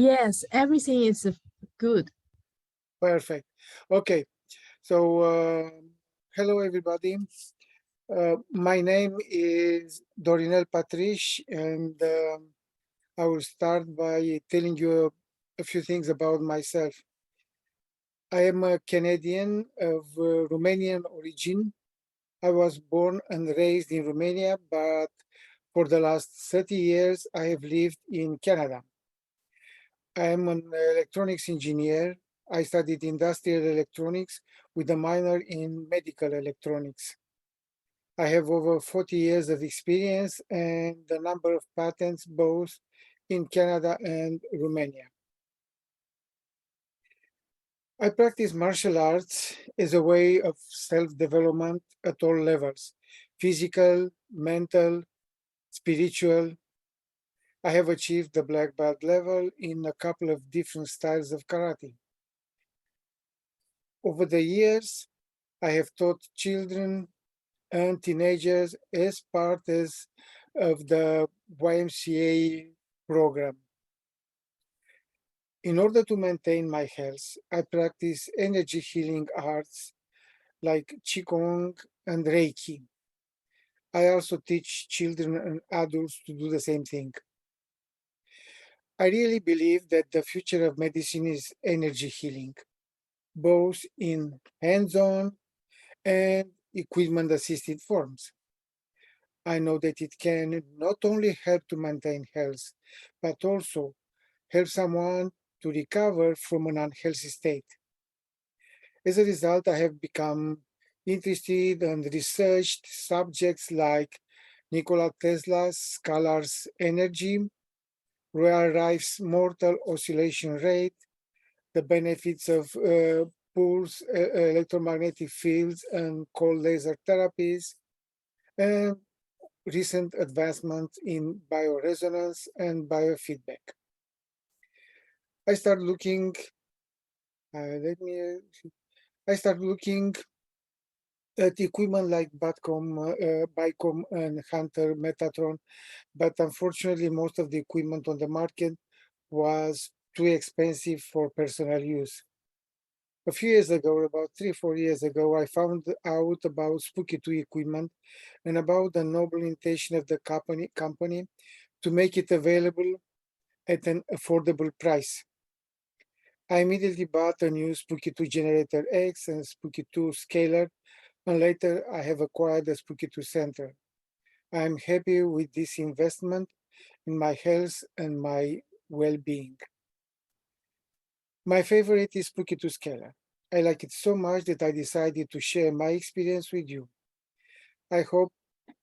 Yes, everything is good. Perfect. Okay. So, hello everybody. My name is Dorinel Patriche, and I will start by telling you a few things about myself. I am a Canadian of Romanian origin. I was born and raised in Romania, but for the last 30 years, I have lived in Canada. I am an electronics engineer. I studied industrial electronics with a minor in medical electronics. I have over 40 years of experience and a number of patents both in Canada and Romania. I practice martial arts as a way of self-development at all levels, physical, mental, spiritual. I have achieved the black belt level in a couple of different styles of karate. Over the years, I have taught children and teenagers as part of the YMCA program. In order to maintain my health, I practice energy healing arts like Qigong and Reiki. I also teach children and adults to do the same thing. I really believe that the future of medicine is energy healing, both in hands on and equipment assisted forms. I know that it can not only help to maintain health, but also help someone to recover from an unhealthy state. As a result, I have become interested and researched subjects like Nikola Tesla's scalar's energy, Royal Rife's mortal oscillation rate, the benefits of pulse electromagnetic fields and cold laser therapies, and recent advancements in bio-resonance and biofeedback. I started looking. Let me. I started looking at equipment like Bicom and Hunter Metatron, but unfortunately, most of the equipment on the market was too expensive for personal use. A few years ago, about 3 or 4 years ago, I found out about Spooky2 equipment and about the noble intention of the company to make it available at an affordable price. I immediately bought a new Spooky2 Generator X and Spooky2 Scalar, and later I have acquired the Spooky2 Center. I am happy with this investment in my health and my well-being. My favorite is Spooky2 Scalar. I like it so much that I decided to share my experience with you. I hope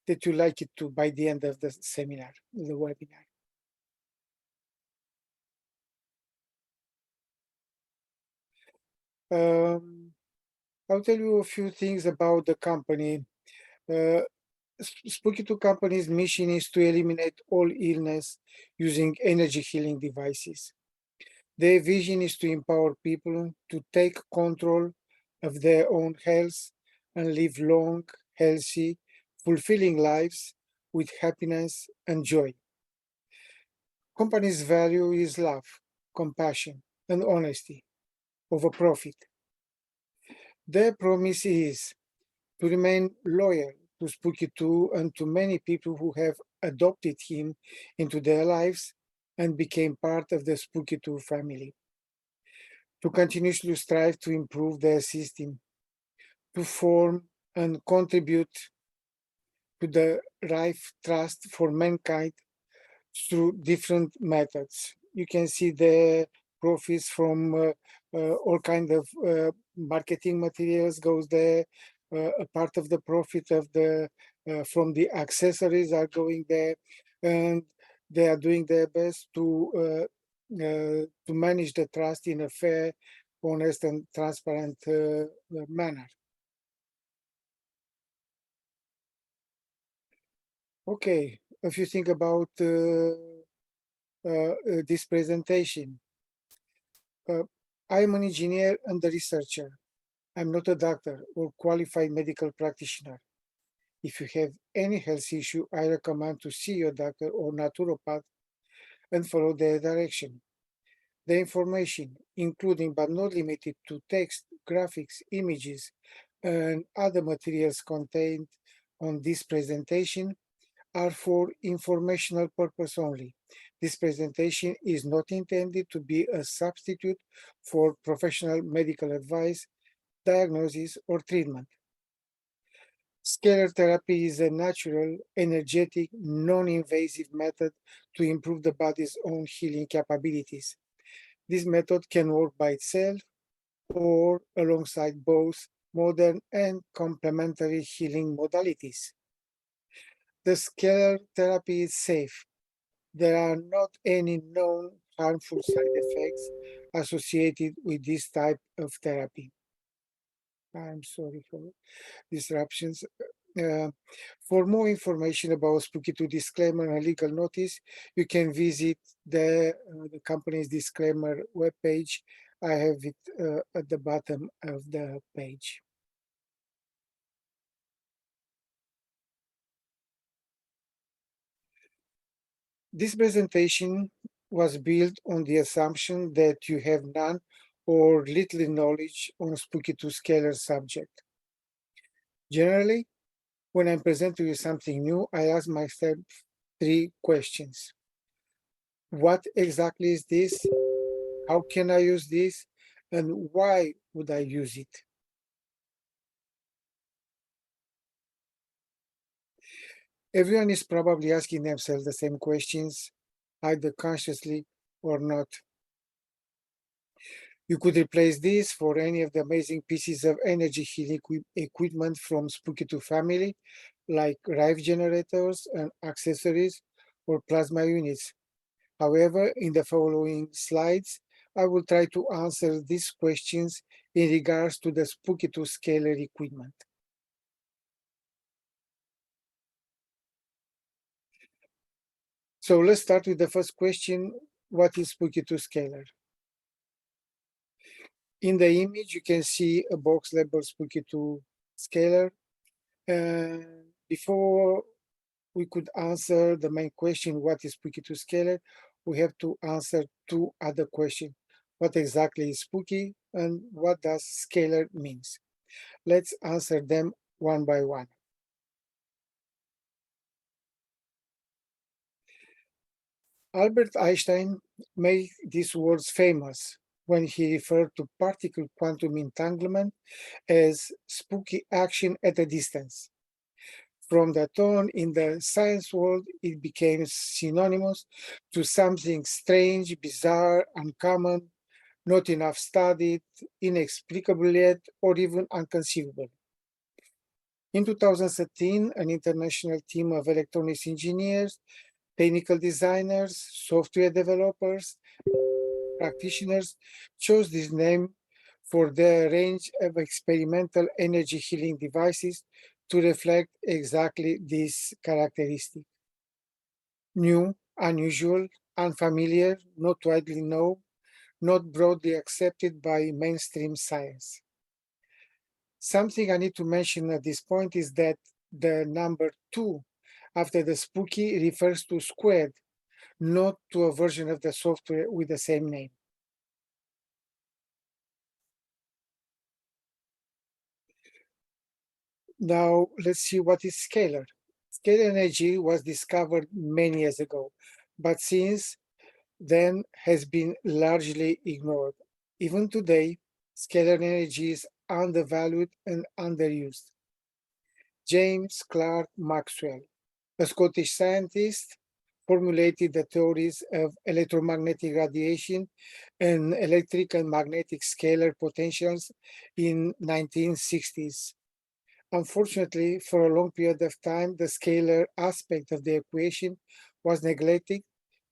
that you like it too by the end of the seminar, the webinar. I'll tell you a few things about the company. Uh, Spooky2 Company's mission is to eliminate all illness using energy healing devices. Their vision is to empower people to take control of their own health and live long, healthy, fulfilling lives with happiness and joy. Company's value is love, compassion, and honesty over profit. Their promise is to remain loyal to Spooky2 and to many people who have adopted him into their lives and became part of the Spooky2 family, to continuously strive to improve their system, to form and contribute to the Rife trust for mankind through different methods. You can see the profits from all kind of marketing materials goes there. A part of the profit of the from the accessories are going there, and they are doing their best to manage the trust in a fair, honest, and transparent manner. Okay, if you think about this presentation, uh, I am an engineer and a researcher. I'm not a doctor or qualified medical practitioner. If you have any health issue, I recommend to see your doctor or naturopath and follow their direction. The information, including but not limited to text, graphics, images, and other materials contained on this presentation are for informational purpose only. This presentation is not intended to be a substitute for professional medical advice, diagnosis, or treatment. Scalar therapy is a natural, energetic, non-invasive method to improve the body's own healing capabilities. This method can work by itself or alongside both modern and complementary healing modalities. The scalar therapy is safe. There are not any known harmful side effects associated with this type of therapy. I'm sorry for disruptions. Uh, for more information about Spooky2 disclaimer and legal notice, you can visit the company's disclaimer webpage. I have it at the bottom of the page. This presentation was built on the assumption that you have none or little knowledge on Spooky2 Scalar subject. Generally, when I present to you something new, I ask myself 3 questions. What exactly is this? How can I use this? And why would I use it? Everyone is probably asking themselves the same questions, either consciously or not. You could replace this for any of the amazing pieces of energy healing equipment from Spooky2 family, like Rife generators and accessories or plasma units. However, in the following slides, I will try to answer these questions in regards to the Spooky2 Scalar equipment. So let's start with the first question. What is Spooky2 Scalar? In the image, you can see a box labeled Spooky2 Scalar. Before we could answer the main question, what is Spooky2 Scalar, we have to answer 2 other questions. What exactly is spooky and what does scalar means? Let's answer them one by one. Albert Einstein made these words famous when he referred to particle quantum entanglement as spooky action at a distance. From that on, in the science world, it became synonymous to something strange, bizarre, uncommon, not enough studied, inexplicable yet, or even inconceivable. In 2013, an international team of electronics engineers, technical designers, software developers, practitioners chose this name for their range of experimental energy healing devices to reflect exactly this characteristic. New, unusual, unfamiliar, not widely known, not broadly accepted by mainstream science. Something I need to mention at this point is that the number 2 after the spooky refers to squared, not to a version of the software with the same name. Now, let's see what is scalar. Scalar energy was discovered many years ago, but since then has been largely ignored. Even today, scalar energy is undervalued and underused. James Clerk Maxwell, a Scottish scientist, formulated the theories of electromagnetic radiation and electric and magnetic scalar potentials in 1960s. Unfortunately, for a long period of time, the scalar aspect of the equation was neglected,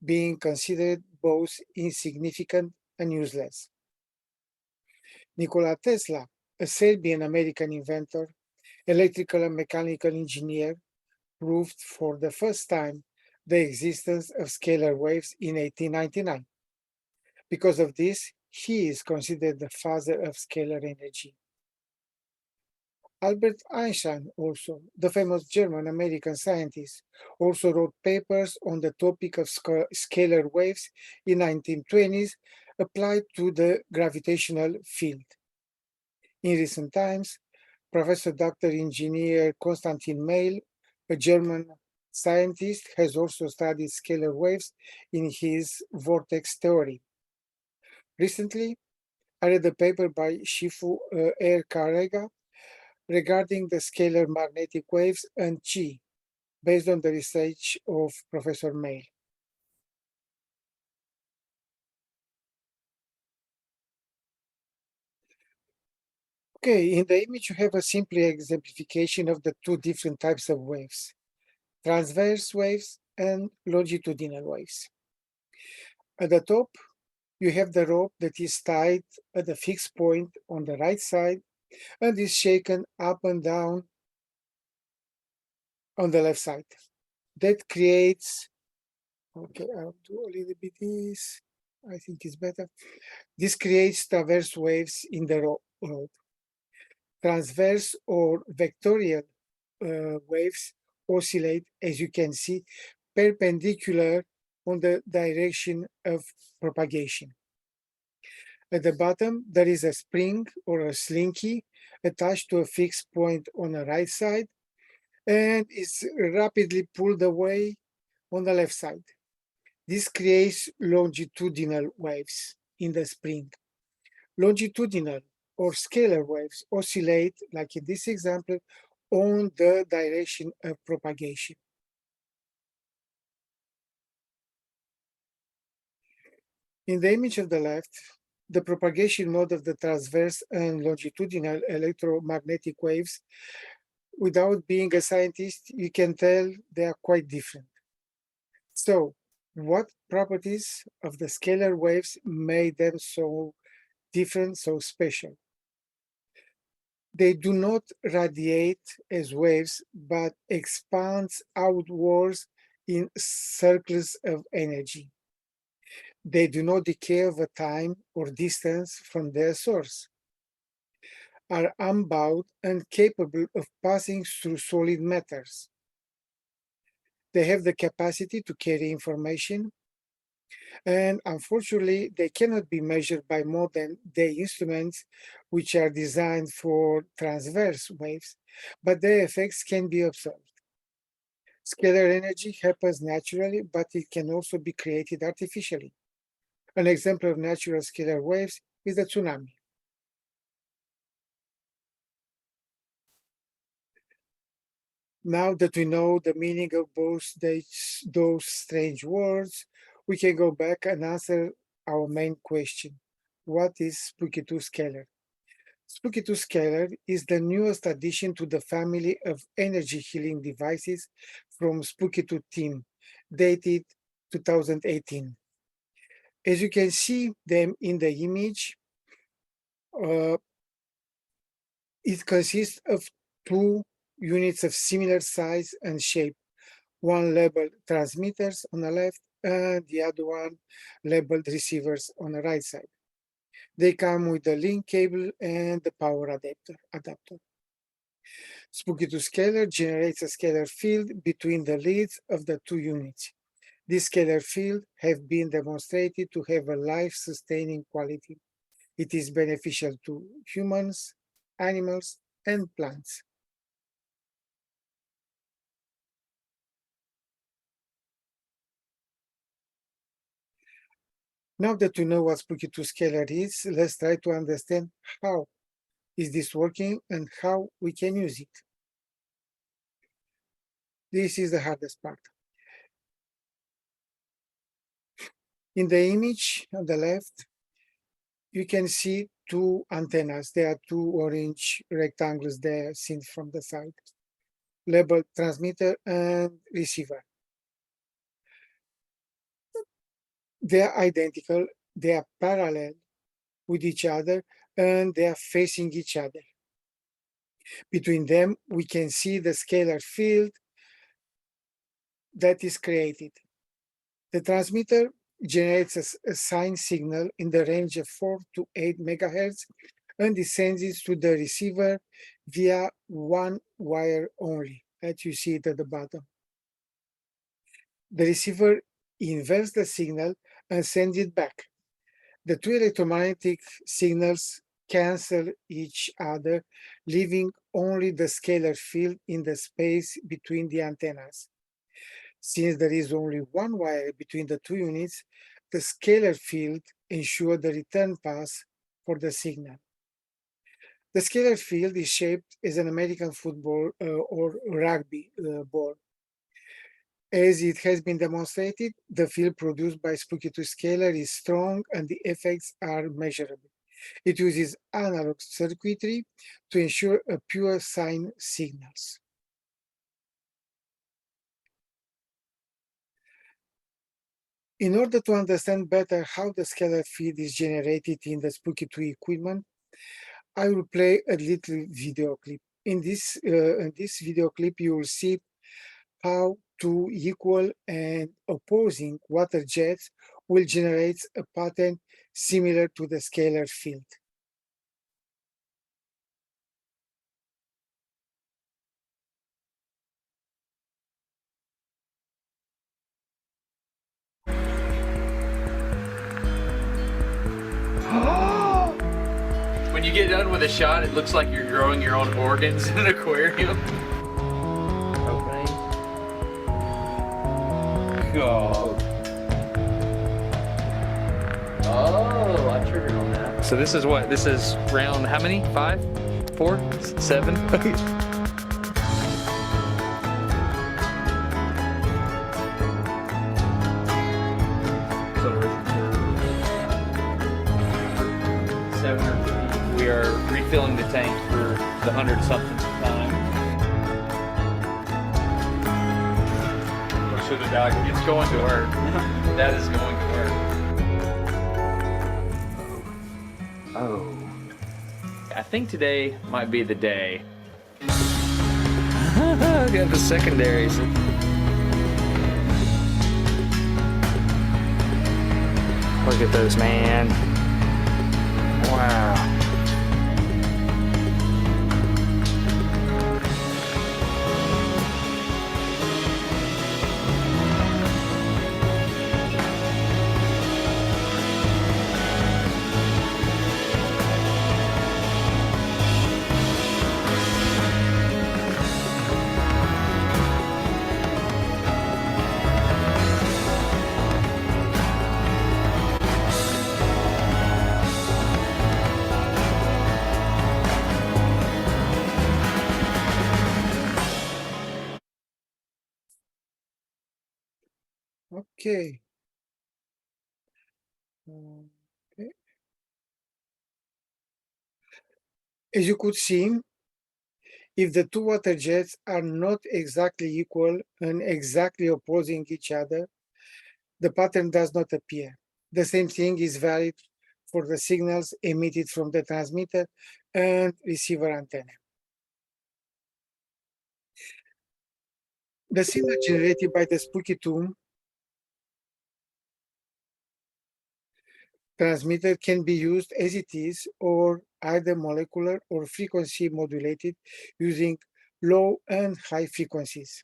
being considered both insignificant and useless. Nicola Tesla, a Serbian-American inventor, electrical and mechanical engineer, proved for the first time the existence of scalar waves in 1899. Because of this, he is considered the father of scalar energy. Albert Einstein, also, the famous German-American scientist, also wrote papers on the topic of scalar waves in 1920s, applied to the gravitational field. In recent times, Professor Dr. Engineer Konstantin Meil, a German scientist, has also studied scalar waves in his vortex theory. Recently, I read a paper by Shifu Karega regarding the scalar magnetic waves and Qi, based on the research of Professor Meil. Okay, in the image you have a simple exemplification of the two different types of waves, transverse waves and longitudinal waves. At the top, you have the rope that is tied at a fixed point on the right side and is shaken up and down on the left side. That creates, okay, I'll do a little bit this, I think it's better. This creates transverse waves in the rope. Transverse or vectorial waves oscillate, as you can see, perpendicular on the direction of propagation. At the bottom, there is a spring or a slinky attached to a fixed point on the right side and is rapidly pulled away on the left side. This creates longitudinal waves in the spring. Longitudinal or scalar waves oscillate, like in this example, on the direction of propagation. In the image of the left, the propagation mode of the transverse and longitudinal electromagnetic waves, without being a scientist, you can tell they are quite different. So, what properties of the scalar waves made them so different, so special? They do not radiate as waves, but expand outwards in circles of energy. They do not decay over time or distance from their source, are unbound and capable of passing through solid matters. They have the capacity to carry information, and unfortunately, they cannot be measured by modern day instruments, which are designed for transverse waves, but their effects can be observed. Scalar energy happens naturally, but it can also be created artificially. An example of natural scalar waves is the tsunami. Now that we know the meaning of both those strange words, we can go back and answer our main question. What is Spooky2 Scalar? Spooky2 Scalar is the newest addition to the family of energy healing devices from Spooky2 team, dated 2018. As you can see them in the image, it consists of two units of similar size and shape, one labeled transmitters on the left and the other one labeled receivers on the right side. They come with the link cable and the power adapter. Spooky2 Scalar generates a scalar field between the leads of the two units. This scalar field have been demonstrated to have a life-sustaining quality. It is beneficial to humans, animals, and plants. Now that we know what Spooky2 Scalar is, let's try to understand how is this working and how we can use it. This is the hardest part. In the image on the left, you can see two antennas. There are two orange rectangles there seen from the side, labeled transmitter and receiver. They are identical, they are parallel with each other, and they are facing each other. Between them, we can see the scalar field that is created. The transmitter generates a sine signal in the range of 4 to 8 megahertz and sends it to the receiver via one wire only, as you see it at the bottom. The receiver inverts the signal and sends it back. The two electromagnetic signals cancel each other, leaving only the scalar field in the space between the antennas. Since there is only one wire between the two units, the scalar field ensures the return path for the signal. The scalar field is shaped as an American football or rugby ball. As it has been demonstrated, the field produced by Spooky2 Scalar is strong and the effects are measurable. It uses analog circuitry to ensure a pure sine signals. In order to understand better how the scalar field is generated in the Spooky2 equipment, I will play a little video clip. In this video clip, you will see how two equal and opposing water jets will generate a pattern similar to the scalar field. When you get done with a shot, it looks like you're growing your own organs in an aquarium. Opening. God. Oh, I triggered on that. So this is what? This is round how many? 5? 4? 7? We are refilling the tank for the 100-something time. Or should the dog? It's going to work. That is going to work. Oh. I think today might be the day. Got the secondaries. Look at those, man. Wow. Okay. Okay. As you could see, if the two water jets are not exactly equal and exactly opposing each other, the pattern does not appear. The same thing is valid for the signals emitted from the transmitter and receiver antenna. The signal generated by the Spooky2 transmitter can be used as it is or either molecular or frequency modulated using low and high frequencies.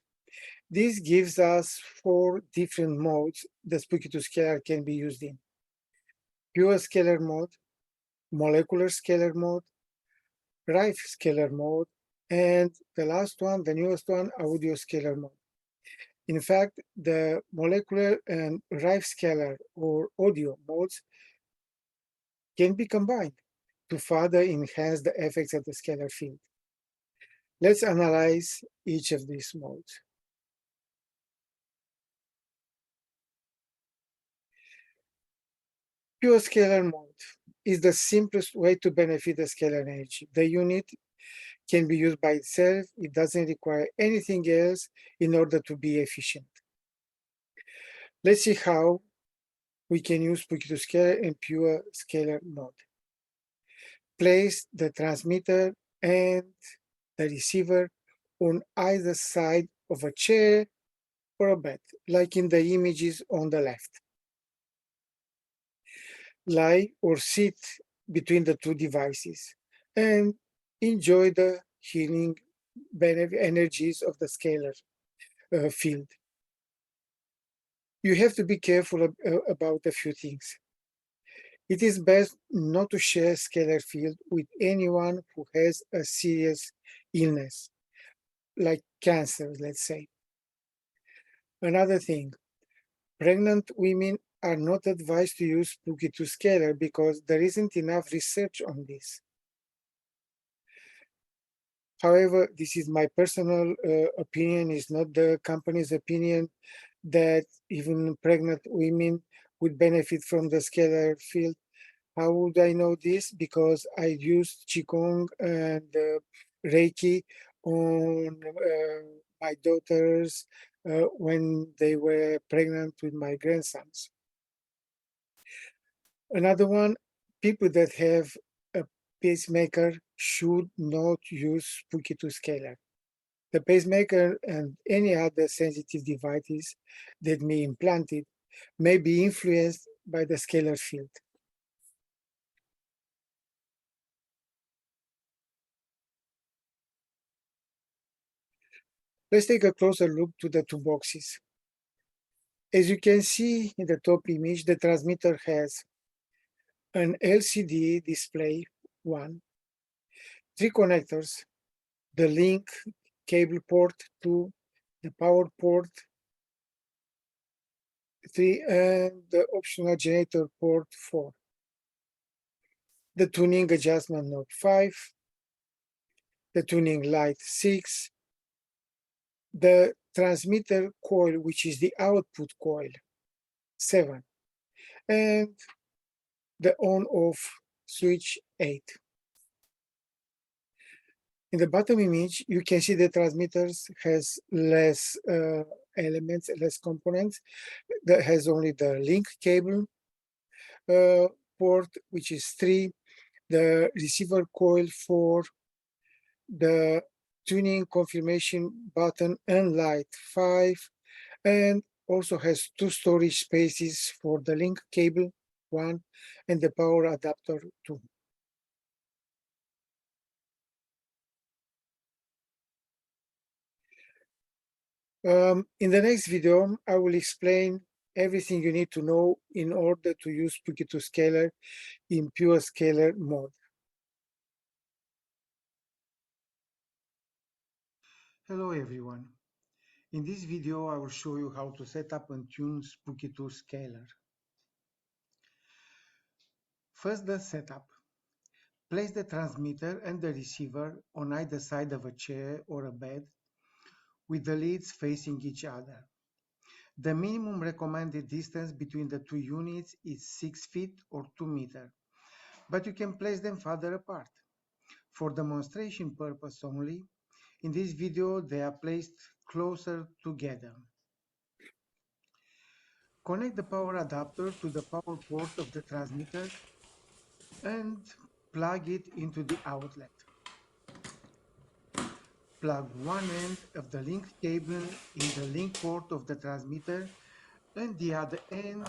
This gives us 4 different modes the Spooky2 Scalar can be used in: pure scalar mode, molecular scalar mode, Rife scalar mode, and the last one, the newest one, audio scalar mode. In fact, the molecular and Rife scalar or audio modes can be combined to further enhance the effects of the scalar field. Let's analyze each of these modes. Pure scalar mode is the simplest way to benefit the scalar energy. The unit can be used by itself. It doesn't require anything else in order to be efficient. Let's see how we can use Spooky2 Scalar in pure scalar mode. Place the transmitter and the receiver on either side of a chair or a bed, like in the images on the left. Lie or sit between the two devices and enjoy the healing energies of the scalar field. You have to be careful about a few things. It is best not to share scalar field with anyone who has a serious illness, like cancer, let's say. Another thing, pregnant women are not advised to use Spooky2 Scalar because there isn't enough research on this. However, this is my personal opinion, it's not the company's opinion, that even pregnant women would benefit from the scalar field. How would I know this? Because I used Qigong and Reiki on my daughters when they were pregnant with my grandsons. Another one, people that have a pacemaker should not use Spooky2 Scalar. The pacemaker and any other sensitive devices that may implant it may be influenced by the scalar field. Let's take a closer look to the two boxes. As you can see in the top image, the transmitter has an LCD display, 1, 3 connectors, the link cable port 2, the power port 3, and the optional generator port 4. The tuning adjustment knob 5, the tuning light 6, the transmitter coil, which is the output coil, 7, and the on-off switch 8. In the bottom image, you can see the transmitters has less elements, less components. That has only the link cable port, which is 3, the receiver coil 4, the tuning confirmation button and light 5, and also has 2 storage spaces for the link cable 1 and the power adapter 2. In the next video, I will explain everything you need to know in order to use Spooky2 Scalar in pure scalar mode. Hello everyone. In this video I will show you how to set up and tune Spooky2 Scalar. First, the setup. Place the transmitter and the receiver on either side of a chair or a bed with the leads facing each other. The minimum recommended distance between the two units is 6 feet or 2 meters, but you can place them farther apart. For demonstration purpose only, in this video they are placed closer together. Connect the power adapter to the power port of the transmitter and plug it into the outlet. Plug one end of the link cable in the link port of the transmitter and the other end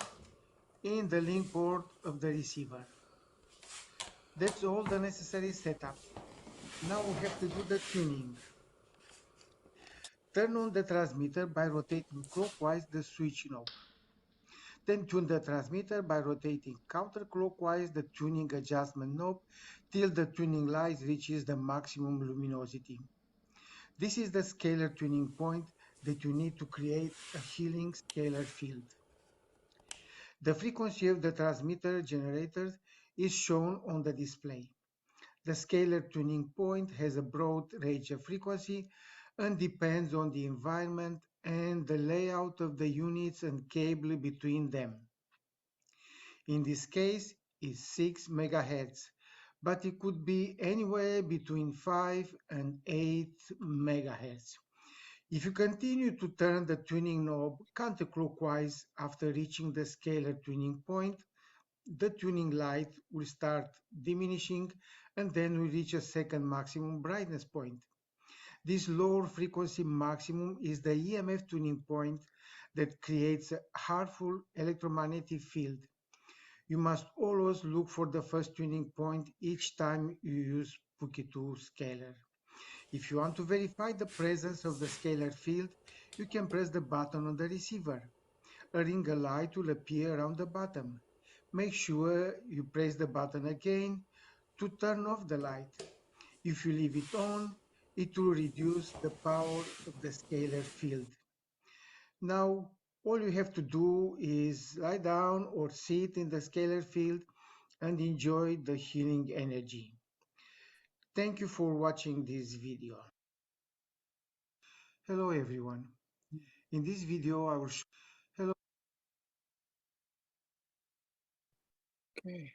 in the link port of the receiver. That's all the necessary setup. Now we have to do the tuning. Turn on the transmitter by rotating clockwise the switch knob. Then tune the transmitter by rotating counterclockwise the tuning adjustment knob till the tuning light reaches the maximum luminosity. This is the scalar tuning point that you need to create a healing scalar field. The frequency of the transmitter generator is shown on the display. The scalar tuning point has a broad range of frequency and depends on the environment and the layout of the units and cable between them. In this case, it's 6 MHz, but it could be anywhere between 5 and 8 MHz. If you continue to turn the tuning knob counterclockwise after reaching the scalar tuning point, the tuning light will start diminishing and then will reach a second maximum brightness point. This lower frequency maximum is the EMF tuning point that creates a harmful electromagnetic field. You must always look for the first tuning point each time you use Spooky2 Scalar. If you want to verify the presence of the scalar field, you can press the button on the receiver. A ring light will appear around the bottom. make sure you press the button again to turn off the light. If you leave it on, it will reduce the power of the scalar field. Now, all you have to do is lie down or sit in the scalar field and enjoy the healing energy. Thank you for watching this video. Hello everyone. In this video I will show hello. Okay.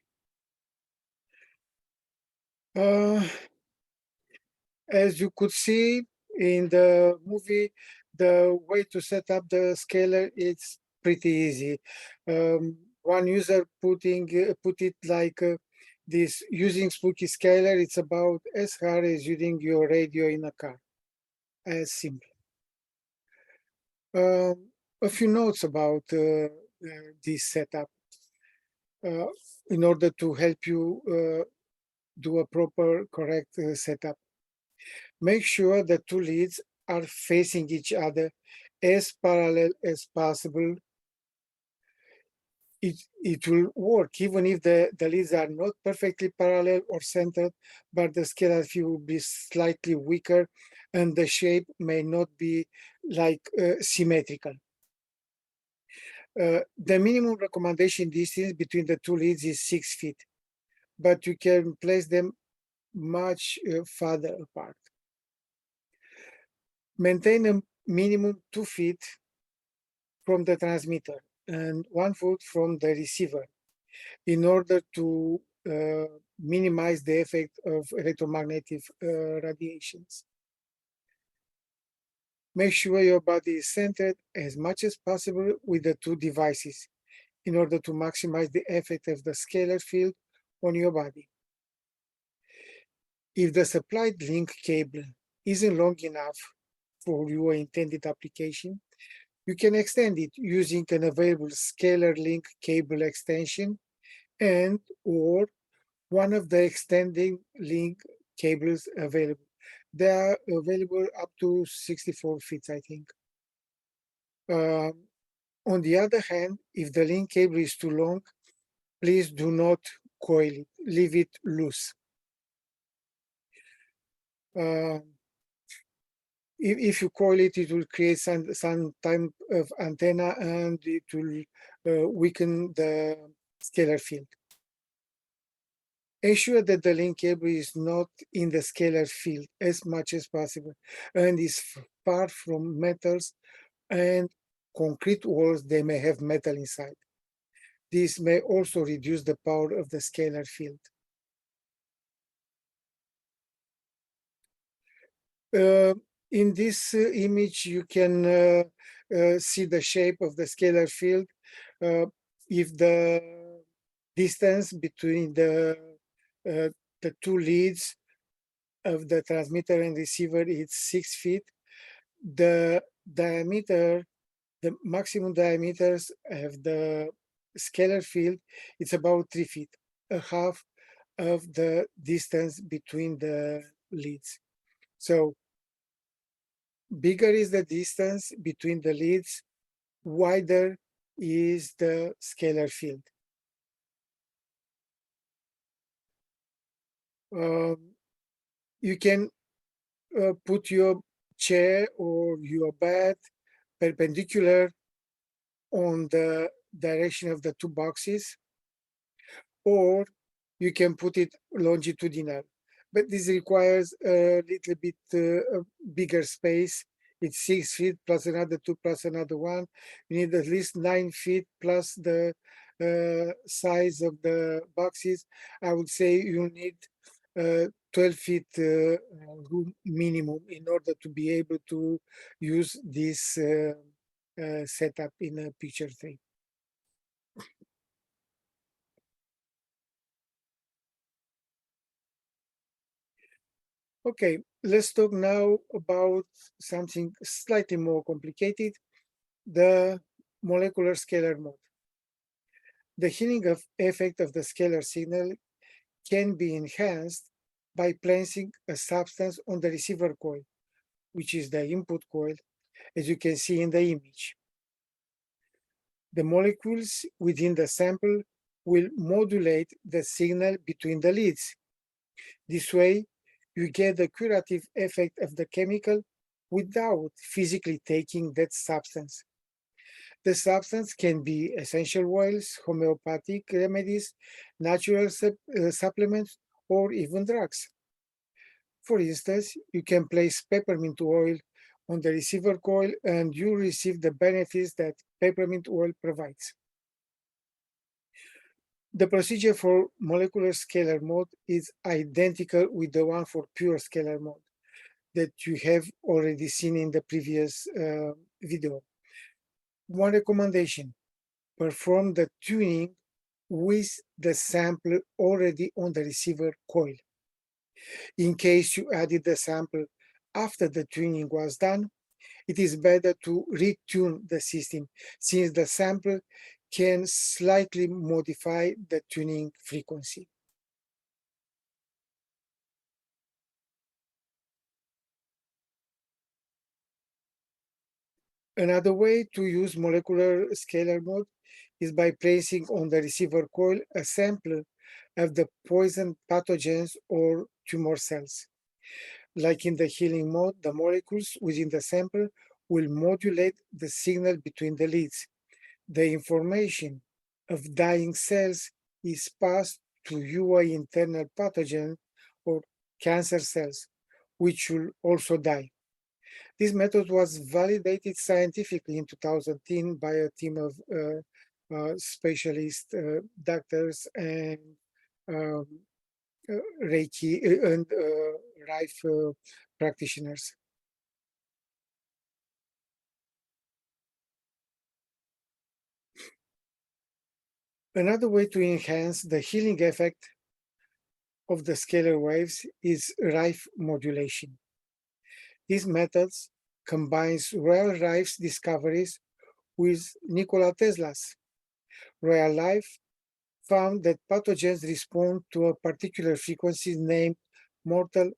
As you could see in the movie, the way to set up the scalar is pretty easy. One user put it like this using Spooky Scalar. It's about as hard as using your radio in a car, as simple. A few notes about this setup in order to help you do a proper, correct setup. Make sure the two leads are facing each other as parallel as possible. It will work even if the leads are not perfectly parallel or centered, but the scalar field will be slightly weaker and the shape may not be like symmetrical. The minimum recommendation distance between the two leads is 6 feet, but you can place them much farther apart. Maintain a minimum 2 feet from the transmitter and 1 foot from the receiver in order to minimize the effect of electromagnetic radiations. Make sure your body is centered as much as possible with the two devices in order to maximize the effect of the scalar field on your body. If the supplied link cable isn't long enough for your intended application, you can extend it using an available scalar link cable extension and or one of the extending link cables available. They are available up to 64 feet, I think. On the other hand, if the link cable is too long, please do not coil it, leave it loose. If you coil it, it will create some type of antenna and it will weaken the scalar field. Ensure that the link cable is not in the scalar field as much as possible and is far from metals and concrete walls. They may have metal inside. This may also reduce the power of the scalar field. In this image, you can see the shape of the scalar field. If the distance between the two leads of the transmitter and receiver is 6 feet, the diameter, the maximum diameters of the scalar field, it's about 3 feet, a half of the distance between the leads. So bigger is the distance between the leads, wider is the scalar field. You can put your chair or your bed perpendicular on the direction of the two boxes, or you can put it longitudinal. But this requires a little bit bigger space. It's 6 feet plus another 2 plus another 1. You need at least 9 feet plus the size of the boxes. I would say you need 12 feet room minimum in order to be able to use this setup in picture 3. Okay, let's talk now about something slightly more complicated, the molecular scalar mode. The healing effect of the scalar signal can be enhanced by placing a substance on the receiver coil, which is the input coil, as you can see in the image. The molecules within the sample will modulate the signal between the leads. This way, you get the curative effect of the chemical without physically taking that substance. The substance can be essential oils, homeopathic remedies, natural supplements, or even drugs. For instance, you can place peppermint oil on the receiver coil and you receive the benefits that peppermint oil provides. The procedure for molecular scalar mode is identical with the one for pure scalar mode that you have already seen in the previous video. One recommendation: perform the tuning with the sample already on the receiver coil. In case you added the sample after the tuning was done, it is better to retune the system, since the sample can slightly modify the tuning frequency. Another way to use molecular scalar mode is by placing on the receiver coil a sample of the poison pathogens or tumor cells. Like in the healing mode, the molecules within the sample will modulate the signal between the leads. The information of dying cells is passed to your internal pathogen or cancer cells, which will also die. This method was validated scientifically in 2010 by a team of specialist doctors and Reiki and Rife practitioners. Another way to enhance the healing effect of the scalar waves is Rife modulation. These methods combines Royal Rife's discoveries with Nicola Tesla's. Royal Life found that pathogens respond to a particular frequency named mortal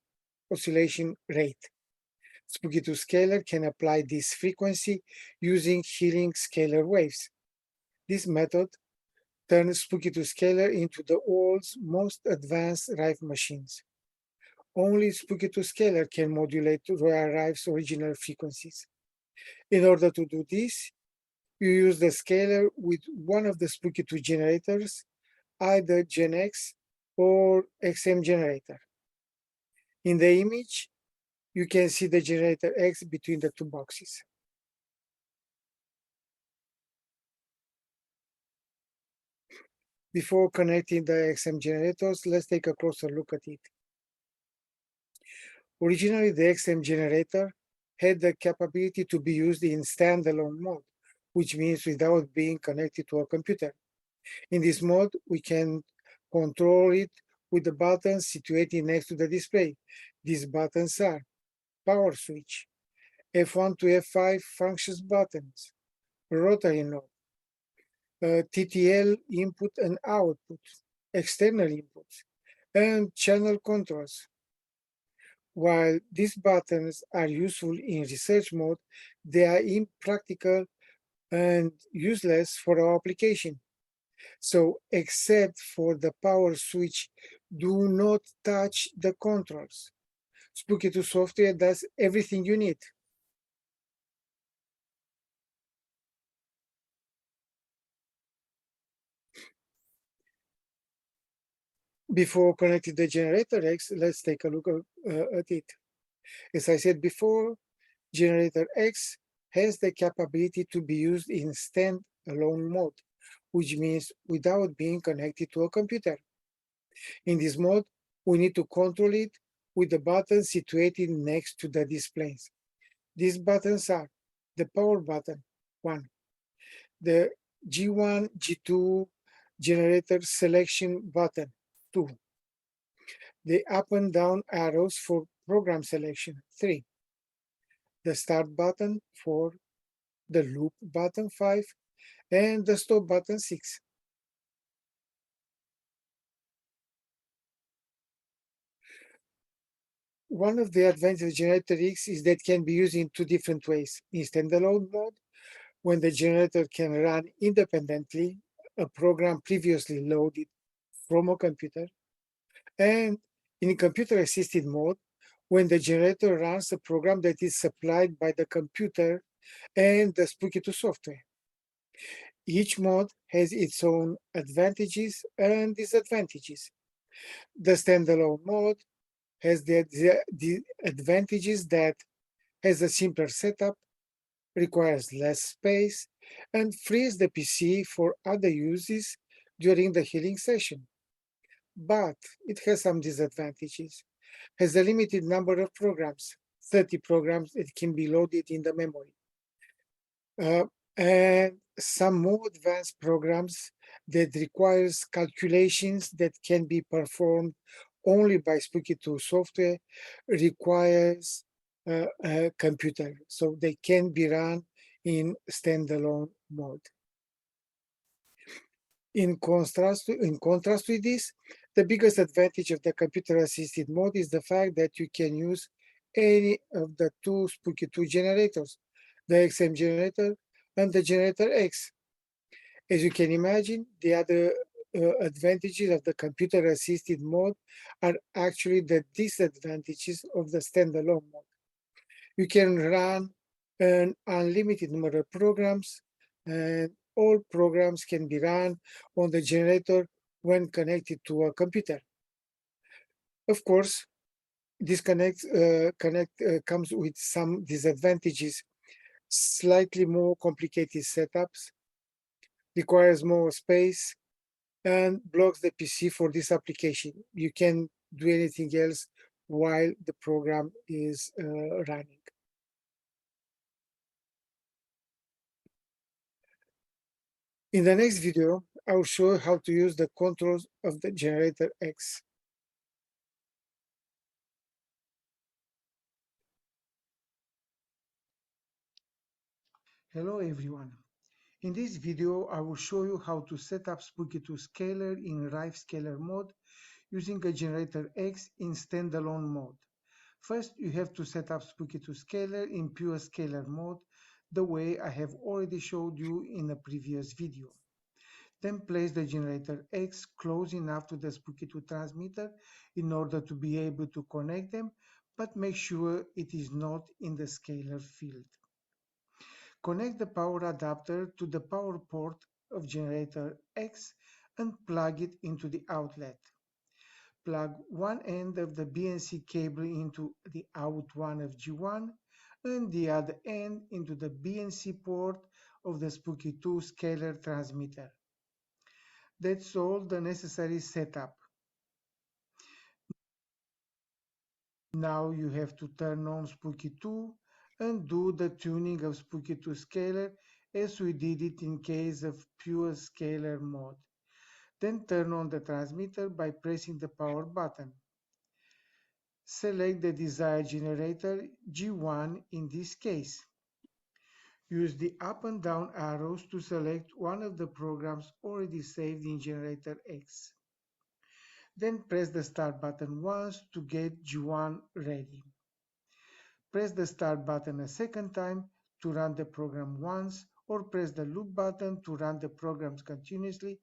oscillation rate. Spooky2 Scalar can apply this frequency using healing scalar waves. This method turns Spooky2 Scalar into the world's most advanced Rife machines. Only Spooky2 Scalar can modulate Royal Rife's original frequencies. In order to do this, you use the scalar with one of the Spooky2 generators, either Gen X or XM generator. In the image, you can see the generator X between the two boxes. Before connecting the XM generators, let's take a closer look at it. Originally, the XM generator had the capability to be used in standalone mode, which means without being connected to a computer. In this mode, we can control it with the buttons situated next to the display. These buttons are power switch, F1 to F5 functions buttons, rotary knob, TTL input and output, external inputs, and channel controls. While these buttons are useful in research mode, they are impractical and useless for our application. So, except for the power switch, do not touch the controls. Spooky2 software does everything you need. Before connecting the generator X, let's take a look at it. As I said before, generator X has the capability to be used in standalone mode, which means without being connected to a computer. In this mode, we need to control it with the buttons situated next to the displays. These buttons are the power button, 1, the G1, G2 generator selection button, 2, the up and down arrows for program selection, 3, the start button, 4, the loop button, 5, and the stop button, 6. One of the advantages of generator X is that it can be used in two different ways. In standalone mode, when the generator can run independently a program previously loaded from a computer, and in computer-assisted mode, when the generator runs a program that is supplied by the computer and the Spooky2 software. Each mode has its own advantages and disadvantages. The standalone mode has the advantages that has a simpler setup, requires less space, and frees the PC for other uses during the healing session. But it has some disadvantages. Has a limited number of programs, 30 programs that can be loaded in the memory. And some more advanced programs that requires calculations that can be performed only by Spooky2 software requires a computer, so they can be run in standalone mode. In contrast with this, the biggest advantage of the computer-assisted mode is the fact that you can use any of the two Spooky2 generators, the XM generator and the generator X. As you can imagine, the other advantages of the computer-assisted mode are actually the disadvantages of the standalone mode. You can run an unlimited number of programs, and all programs can be run on the generator when connected to a computer. Of course, this comes with some disadvantages, slightly more complicated setups, requires more space, and blocks the PC for this application. You can't do anything else while the program is running. In the next video, I will show you how to use the controls of the generator X. Hello everyone. In this video, I will show you how to set up Spooky2 Scalar in Rife Scalar mode using a generator X in standalone mode. First, you have to set up Spooky2 Scalar in pure scalar mode, the way I have already showed you in a previous video. Then place the generator X close enough to the Spooky2 transmitter in order to be able to connect them, but make sure it is not in the scalar field. Connect the power adapter to the power port of generator X and plug it into the outlet. Plug one end of the BNC cable into the out1 of G1 and the other end into the BNC port of the Spooky2 scalar transmitter. That's all the necessary setup. Now you have to turn on Spooky2 and do the tuning of Spooky2 Scalar as we did it in case of pure scalar mode. Then turn on the transmitter by pressing the power button. Select the desired generator, G1 in this case. Use the up and down arrows to select one of the programs already saved in generator X. Then press the start button once to get G1 ready. Press the start button a second time to run the program once, or press the loop button to run the programs continuously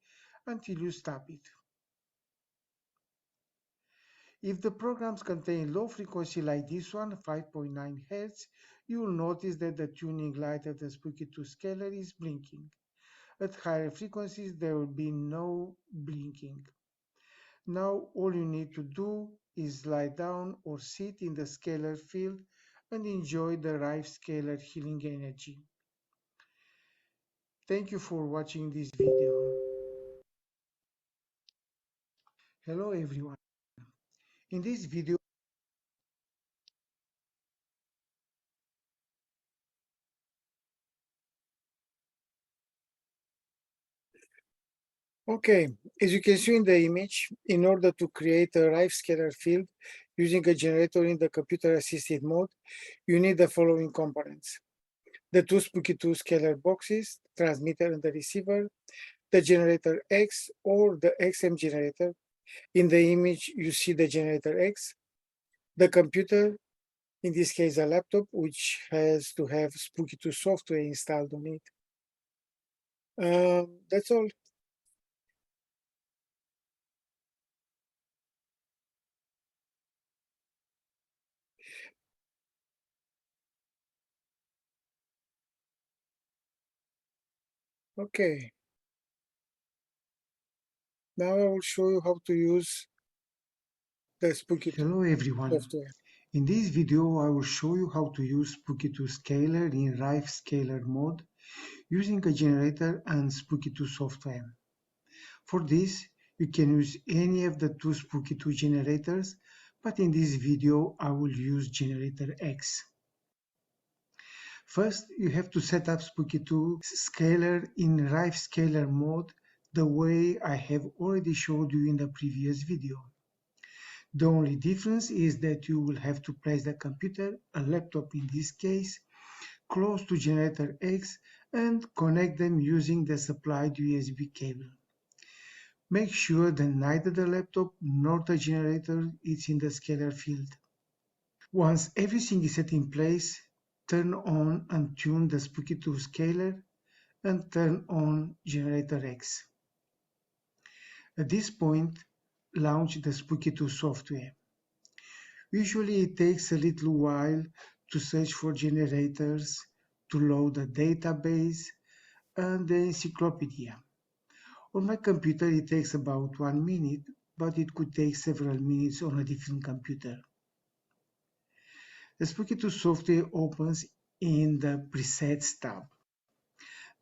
until you stop it. If the programs contain low frequency like this one, 5.9 Hz, you will notice that the tuning light of the Spooky2 scalar is blinking. At higher frequencies, there will be no blinking. Now all you need to do is lie down or sit in the scalar field and enjoy the Rife scalar healing energy. Thank you for watching this video. Hello everyone. In this video, Okay, as you can see in the image, in order to create a Rife scalar field using a generator in the computer-assisted mode, you need the following components: the two Spooky2 scalar boxes, transmitter and the receiver, the generator X or the XM generator. In the image, you see the generator X, the computer, in this case a laptop, which has to have Spooky2 software installed on it. That's all. Okay. Now I will show you how to use the Spooky2 Hello everyone. software. In this video I will show you how to use Spooky2 Scalar in Rife Scalar mode using a generator and Spooky2 software. For this you can use any of the two Spooky2 generators, but in this video I will use generator X. First you have to set up Spooky2 Scalar in Rife Scalar mode the way I have already showed you in the previous video. The only difference is that you will have to place the computer, a laptop in this case, close to generator X and connect them using the supplied USB cable. Make sure that neither the laptop nor the generator is in the scalar field. Once everything is set in place, turn on and tune the Spooky2 Scalar and turn on generator X. At this point, launch the Spooky2 software. Usually it takes a little while to search for generators, to load a database and the encyclopedia. On my computer it takes about 1 minute, but it could take several minutes on a different computer. The Spooky2 software opens in the Presets tab.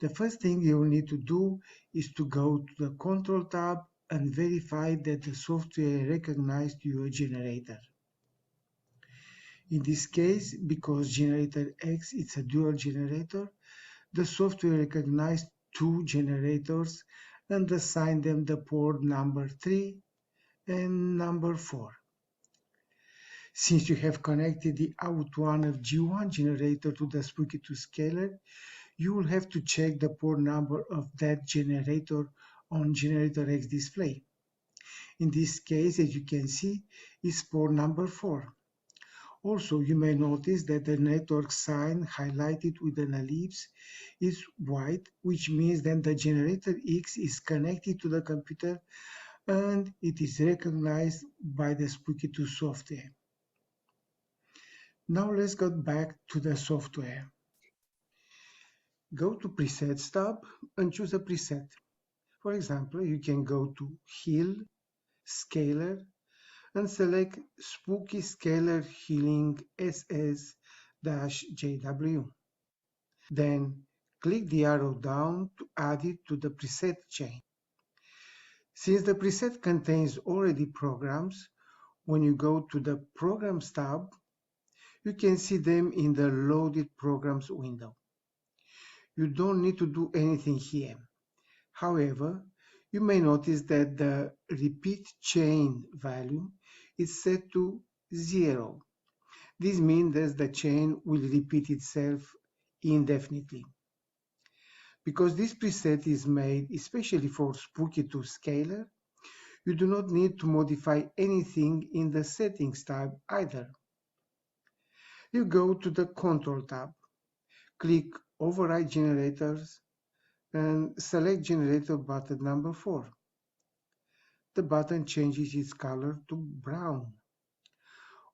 The first thing you will need to do is to go to the Control tab and verify that the software recognized your generator. In this case, because generator X is a dual generator, the software recognized two generators and assigned them the port number 3 and number 4. Since you have connected the out1 of G1 generator to the Spooky2 scalar, you will have to check the port number of that generator on generator X display. In this case, as you can see, is port number 4. Also, you may notice that the network sign highlighted with an ellipse is white, which means that the generator X is connected to the computer and it is recognized by the Spooky2 software. Now let's go back to the software. Go to Presets tab and choose a preset. For example, you can go to Heal, Scalar, and select Spooky Scalar Healing SS-JW. Then click the arrow down to add it to the preset chain. Since the preset contains already programs, when you go to the Programs tab, you can see them in the Loaded Programs window. You don't need to do anything here. However, you may notice that the repeat chain value is set to 0. This means that the chain will repeat itself indefinitely. Because this preset is made especially for Spooky2 Scalar, you do not need to modify anything in the Settings tab either. You go to the Control tab, click Override Generators, and select Generator button number 4. The button changes its color to brown.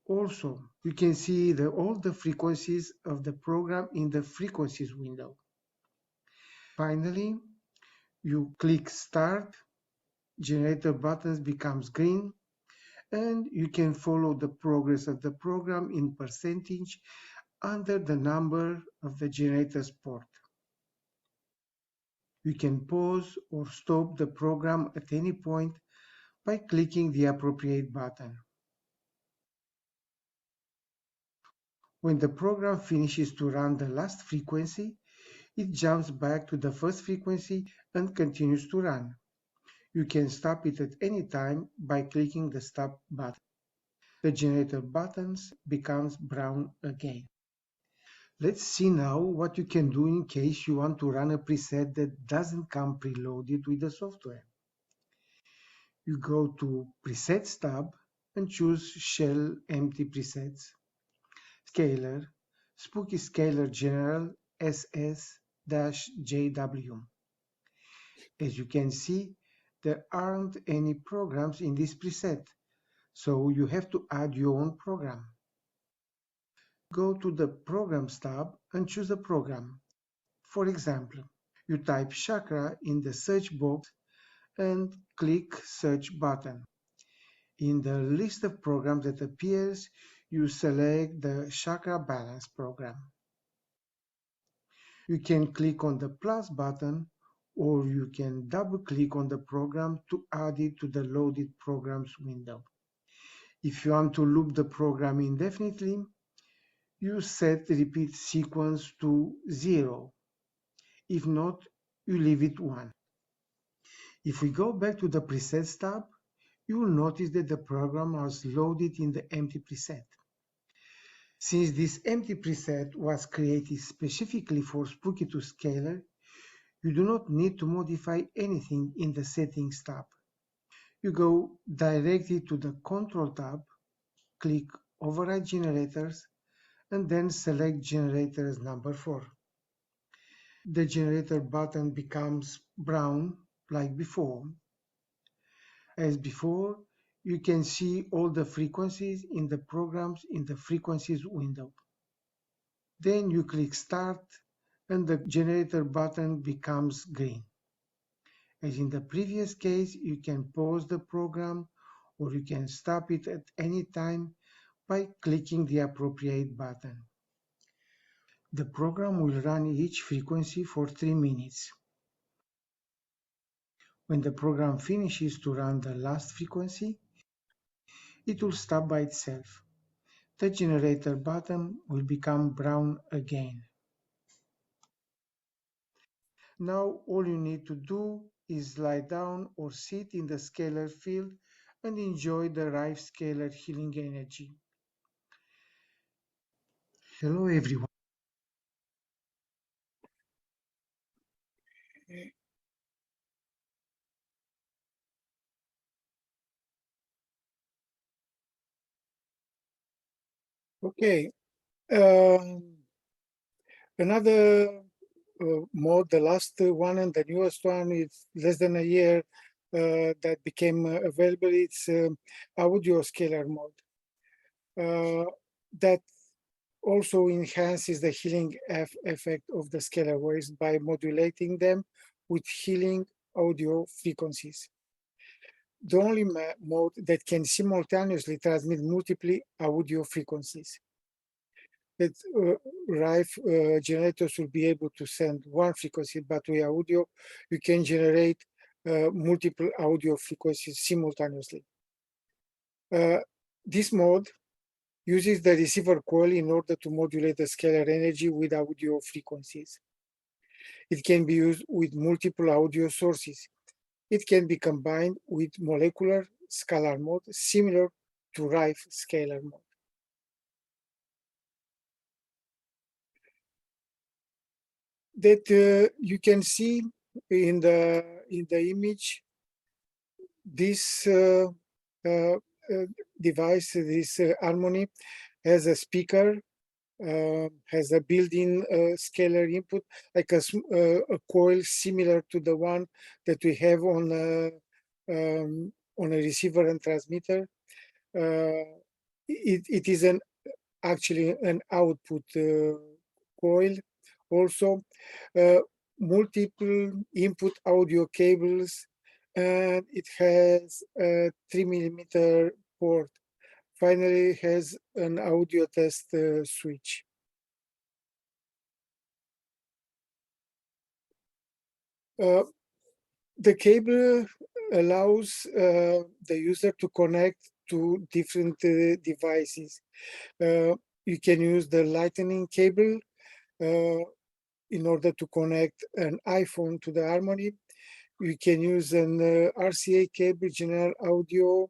Also, you can see all the frequencies of the program in the Frequencies window. Finally, you click Start, Generator buttons becomes green, and you can follow the progress of the program in percentage under the number of the generator's port. You can pause or stop the program at any point by clicking the appropriate button. When the program finishes to run the last frequency, it jumps back to the first frequency and continues to run. You can stop it at any time by clicking the Stop button. The generator buttons becomes brown again. Let's see now what you can do in case you want to run a preset that doesn't come preloaded with the software. You go to Presets tab and choose Shell Empty Presets, Scalar, Spooky Scalar General SS-JW. As you can see, there aren't any programs in this preset, so you have to add your own program. Go to the Programs tab and choose a program. For example, You type chakra in the search box and click search button. In the list of programs that appears, you select the chakra balance program. You can click on the plus button, or you can double click on the program to add it to the loaded programs window. If you want to loop the program indefinitely, you set the repeat sequence to 0. If not, you leave it 1. If we go back to the presets tab, you will notice that the program was loaded in the empty preset. Since this empty preset was created specifically for Spooky2 Scalar, you do not need to modify anything in the Settings tab. You go directly to the Control tab, click Override Generators, and then select Generators number 4. The generator button becomes brown like before. As before, you can see all the frequencies in the programs in the Frequencies window. Then you click Start and the generator button becomes green. As in the previous case, you can pause the program or you can stop it at any time by clicking the appropriate button. The program will run each frequency for 3 minutes. When the program finishes to run the last frequency, it will stop by itself. The generator button will become brown again. Now all you need to do is lie down or sit in the scalar field and enjoy the Rife scalar healing energy. Hello everyone. Okay. Another mode, the last one and the newest one, is less than a year that became available. It's audio scalar mode. That also enhances the healing effect of the scalar waves by modulating them with healing audio frequencies. The only mode that can simultaneously transmit multiple audio frequencies. That Rife generators will be able to send one frequency, but with audio, you can generate multiple audio frequencies simultaneously. This mode uses the receiver coil in order to modulate the scalar energy with audio frequencies. It can be used with multiple audio sources. It can be combined with molecular scalar mode, similar to Rife scalar mode. That you can see in the image, this device, this harmony, has a speaker, has a built-in scalar input, like a coil similar to the one that we have on a receiver and transmitter. It is actually an output coil. Also, multiple input audio cables, and it has a 3mm port. Finally, it has an audio test switch. The cable allows the user to connect to different devices. You can use the lightning cable in order to connect an iPhone to the harmony. You can use an RCA cable, general audio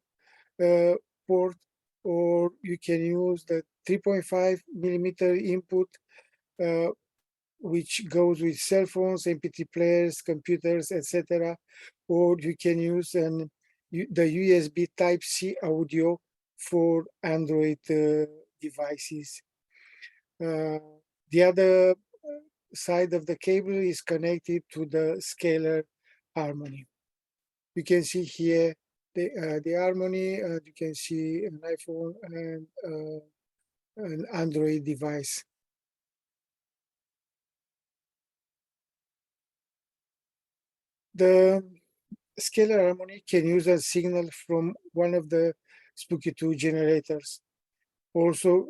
port, or you can use the 3.5mm input, which goes with cell phones, MP3 players, computers, etc. Or you can use the USB Type-C audio for Android devices. The other side of the cable is connected to the scalar harmony. You can see here the harmony. You can see an iPhone and an Android device. The scalar harmony can use a signal from one of the Spooky2 generators. Also,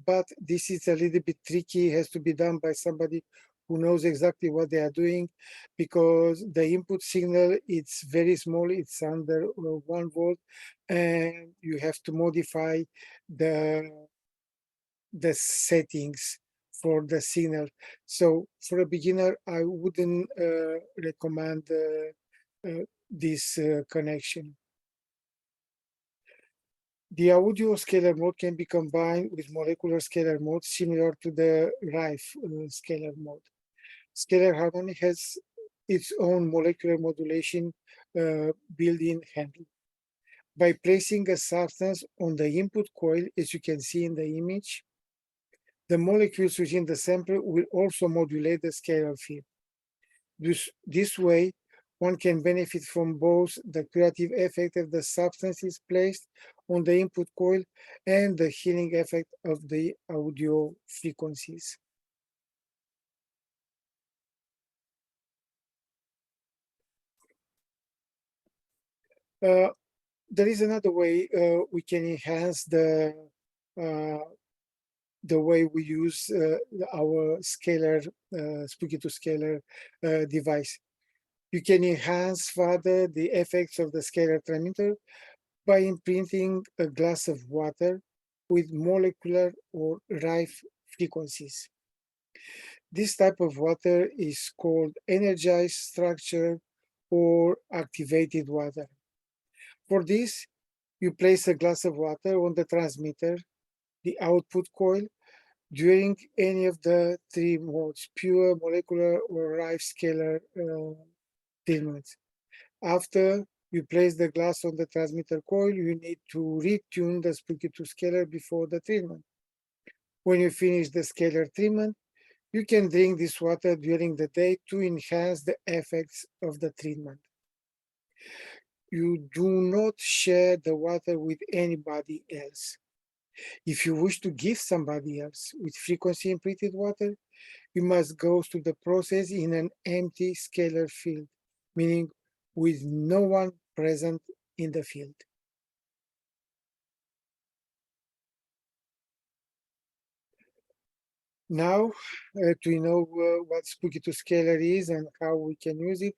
but this is a little bit tricky. It has to be done by somebody who knows exactly what they are doing, because the input signal, it's very small, it's under 1 volt, and you have to modify the settings for the signal. So for a beginner, I wouldn't recommend this connection. The audio scalar mode can be combined with molecular scalar mode similar to the Rife scalar mode. Scalar harmony has its own molecular modulation built-in handle. By placing a substance on the input coil, as you can see in the image, the molecules within the sample will also modulate the scalar field. This way, one can benefit from both the curative effect of the substances placed on the input coil and the healing effect of the audio frequencies. There is another way we can enhance the way we use our scalar, Spooky2 Scalar device. You can enhance further the effects of the scalar transmitter by imprinting a glass of water with molecular or Rife frequencies. This type of water is called energized structure or activated water. For this, you place a glass of water on the transmitter, the output coil, during any of the 3 modes, pure, molecular, or Rife scalar treatments. After you place the glass on the transmitter coil, you need to retune the Spooky2 scalar before the treatment. When you finish the scalar treatment, you can drink this water during the day to enhance the effects of the treatment. You do not share the water with anybody else. If you wish to give somebody else with frequency imprinted water, you must go through the process in an empty scalar field, meaning with no one present in the field. Now, to know what Spooky2 Scalar is and how we can use it,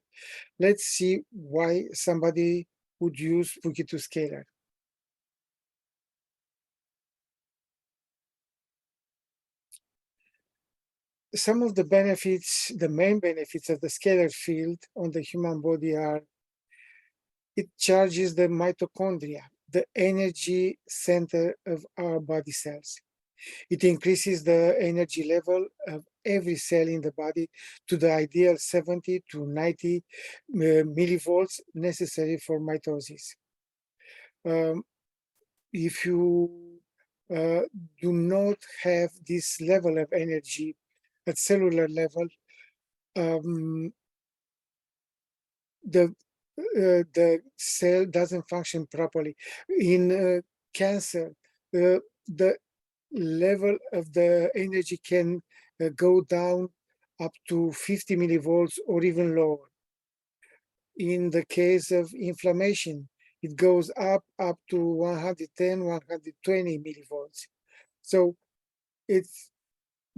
let's see why somebody would use Spooky2 Scalar. Some of the benefits, the main benefits of the scalar field on the human body are: it charges the mitochondria, the energy center of our body cells. It increases the energy level of every cell in the body to the ideal 70 to 90 millivolts necessary for mitosis. If you do not have this level of energy at cellular level, the cell doesn't function properly. In cancer, the level of the energy can go down up to 50 millivolts or even lower. In the case of inflammation, it goes up to 110, 120 millivolts. So it's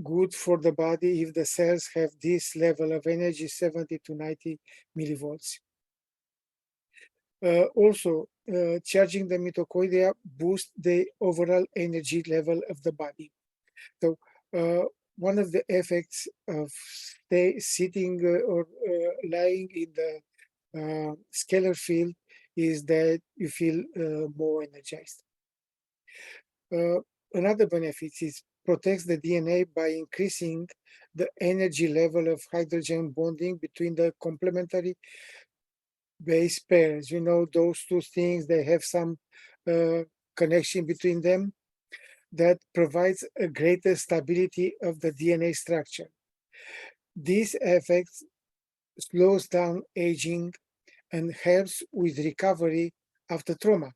good for the body if the cells have this level of energy, 70 to 90 millivolts. Also, charging the mitochondria boosts the overall energy level of the body. So one of the effects of sitting or lying in the scalar field is that you feel more energized. Another benefit is protects the DNA by increasing the energy level of hydrogen bonding between the complementary base pairs. You know, those 2 things, they have some connection between them that provides a greater stability of the DNA structure. This effect slows down aging and helps with recovery after trauma.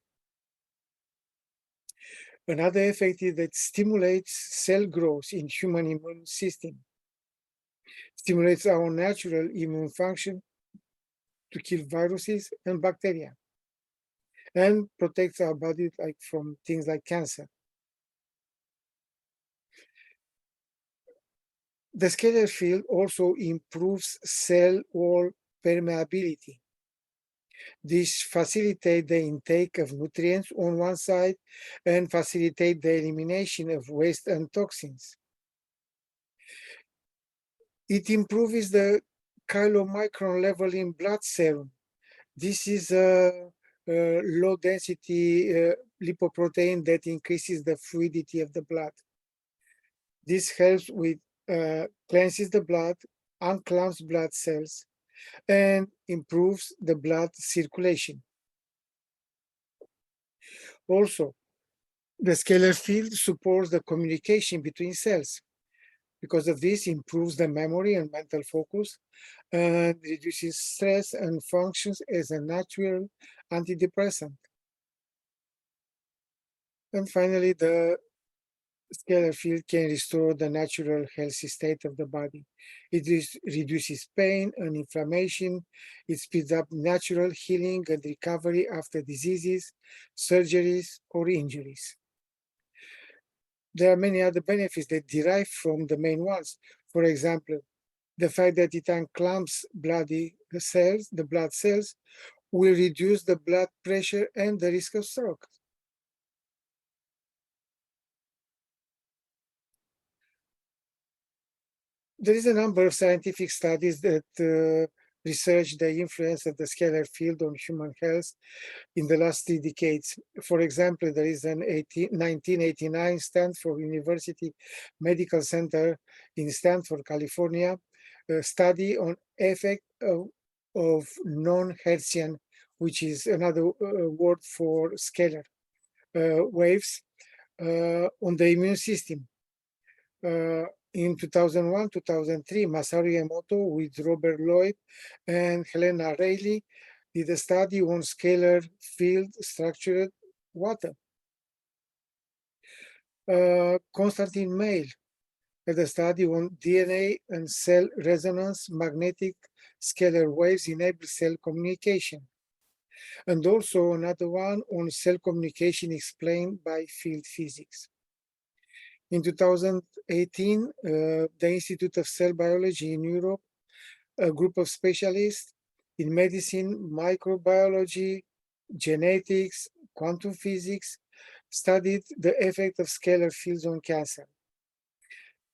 Another effect is that stimulates cell growth in human immune system, stimulates our natural immune function to kill viruses and bacteria, and protects our body like from things like cancer. The scalar field also improves cell wall permeability. This facilitates the intake of nutrients on one side and facilitate the elimination of waste and toxins. It improves the chylomicron level in blood serum. This is a low density lipoprotein that increases the fluidity of the blood. This helps with cleanses the blood, unclams blood cells, and improves the blood circulation. Also, the scalar field supports the communication between cells. Because of this, improves the memory and mental focus and reduces stress and functions as a natural antidepressant. And finally, the scalar field can restore the natural healthy state of the body. It reduces pain and inflammation. It speeds up natural healing and recovery after diseases, surgeries, or injuries. There are many other benefits that derive from the main ones. For example, the fact that it unclamps the blood cells, will reduce the blood pressure and the risk of stroke. There is a number of scientific studies that research the influence of the scalar field on human health in the last 3 decades. For example, there is an 1989 Stanford University Medical Center in Stanford, California, study on effect of non-Hertzian, which is another word for scalar waves on the immune system. In 2001, 2003, Masaru Emoto with Robert Lloyd and Helena Reilly did a study on scalar field structured water. Konstantin Meil had a study on DNA and cell resonance magnetic scalar waves enable cell communication. And also another one on cell communication explained by field physics. In 2018, the Institute of Cell Biology in Europe, a group of specialists in medicine, microbiology, genetics, quantum physics, studied the effect of scalar fields on cancer.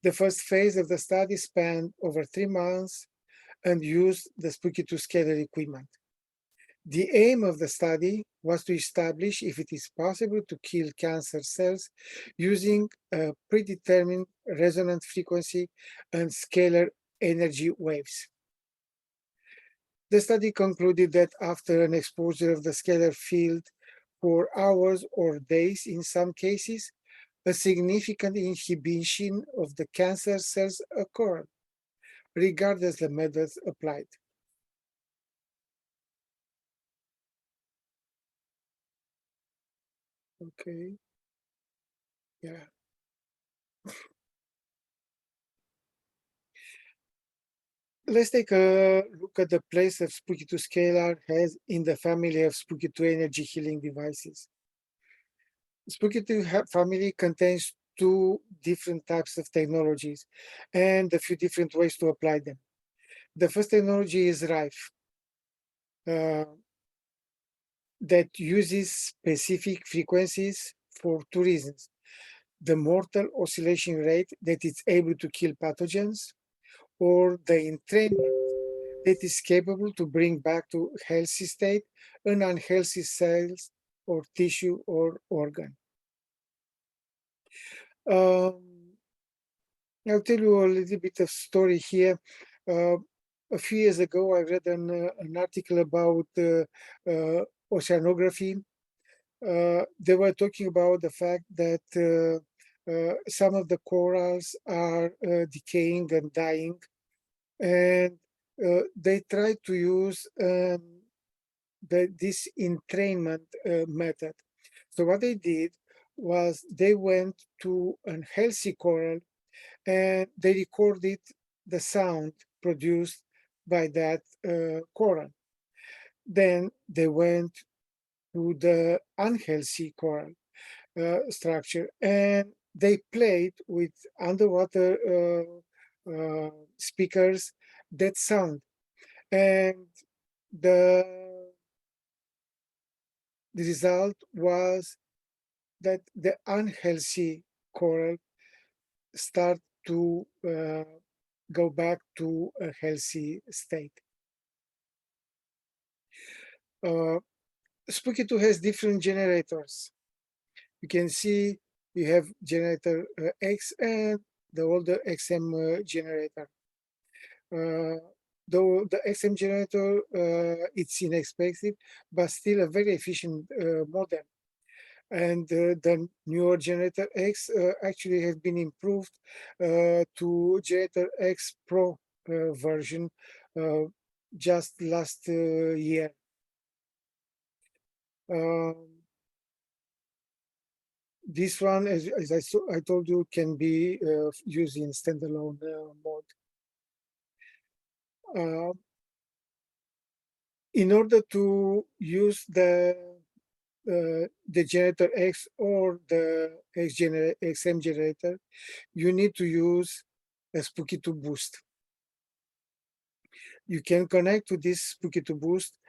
The first phase of the study spanned over 3 months and used the Spooky2 Scalar equipment. The aim of the study was to establish if it is possible to kill cancer cells using a predetermined resonant frequency and scalar energy waves. The study concluded that after an exposure of the scalar field for hours or days in some cases, a significant inhibition of the cancer cells occurred, regardless the methods applied. Okay. Yeah. Let's take a look at the place of Spooky2 Scalar has in the family of Spooky2 energy healing devices. Spooky2 family contains 2 different types of technologies and a few different ways to apply them. The first technology is Rife, that uses specific frequencies for 2 reasons. The mortal oscillation rate that is able to kill pathogens, or the entrainment that is capable to bring back to healthy state an unhealthy cells or tissue or organ. I'll tell you a little bit of story here. A few years ago, I read an article about oceanography. They were talking about the fact that some of the corals are decaying and dying, and they tried to use this entrainment method. So what they did was they went to a healthy coral and they recorded the sound produced by that coral. Then they went to the unhealthy coral structure, and they played with underwater speakers that sound, and the result was that the unhealthy coral start to go back to a healthy state. Spooky2 has different generators. You can see we have generator X and the older XM generator. Though the XM generator, it's inexpensive, but still a very efficient model. And the newer generator X actually has been improved to generator X Pro version just last year. This one, as I told you, can be used in standalone mode. In order to use the generator X or the XM generator, you need to use a Spooky2 boost. You can connect to this Spooky2 boost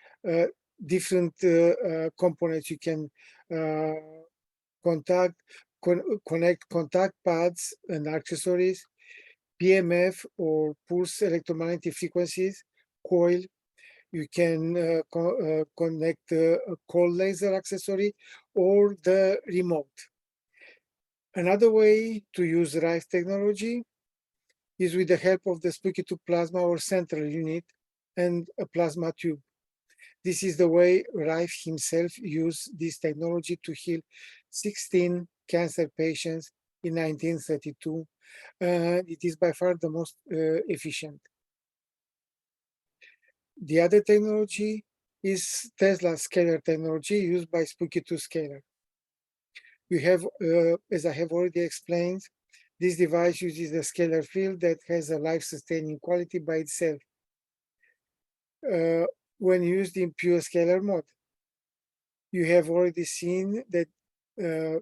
different components. You can connect contact pads and accessories, PMF or pulse electromagnetic frequencies, coil. You can connect a cold laser accessory or the remote. Another way to use Rife technology is with the help of the Spooky2 plasma or central unit and a plasma tube. This is the way Rife himself used this technology to heal 16 cancer patients in 1932. It is by far the most efficient. The other technology is Tesla scalar technology used by Spooky2 Scalar. We have, as I have already explained, this device uses a scalar field that has a life-sustaining quality by itself when used in pure scalar mode. You have already seen that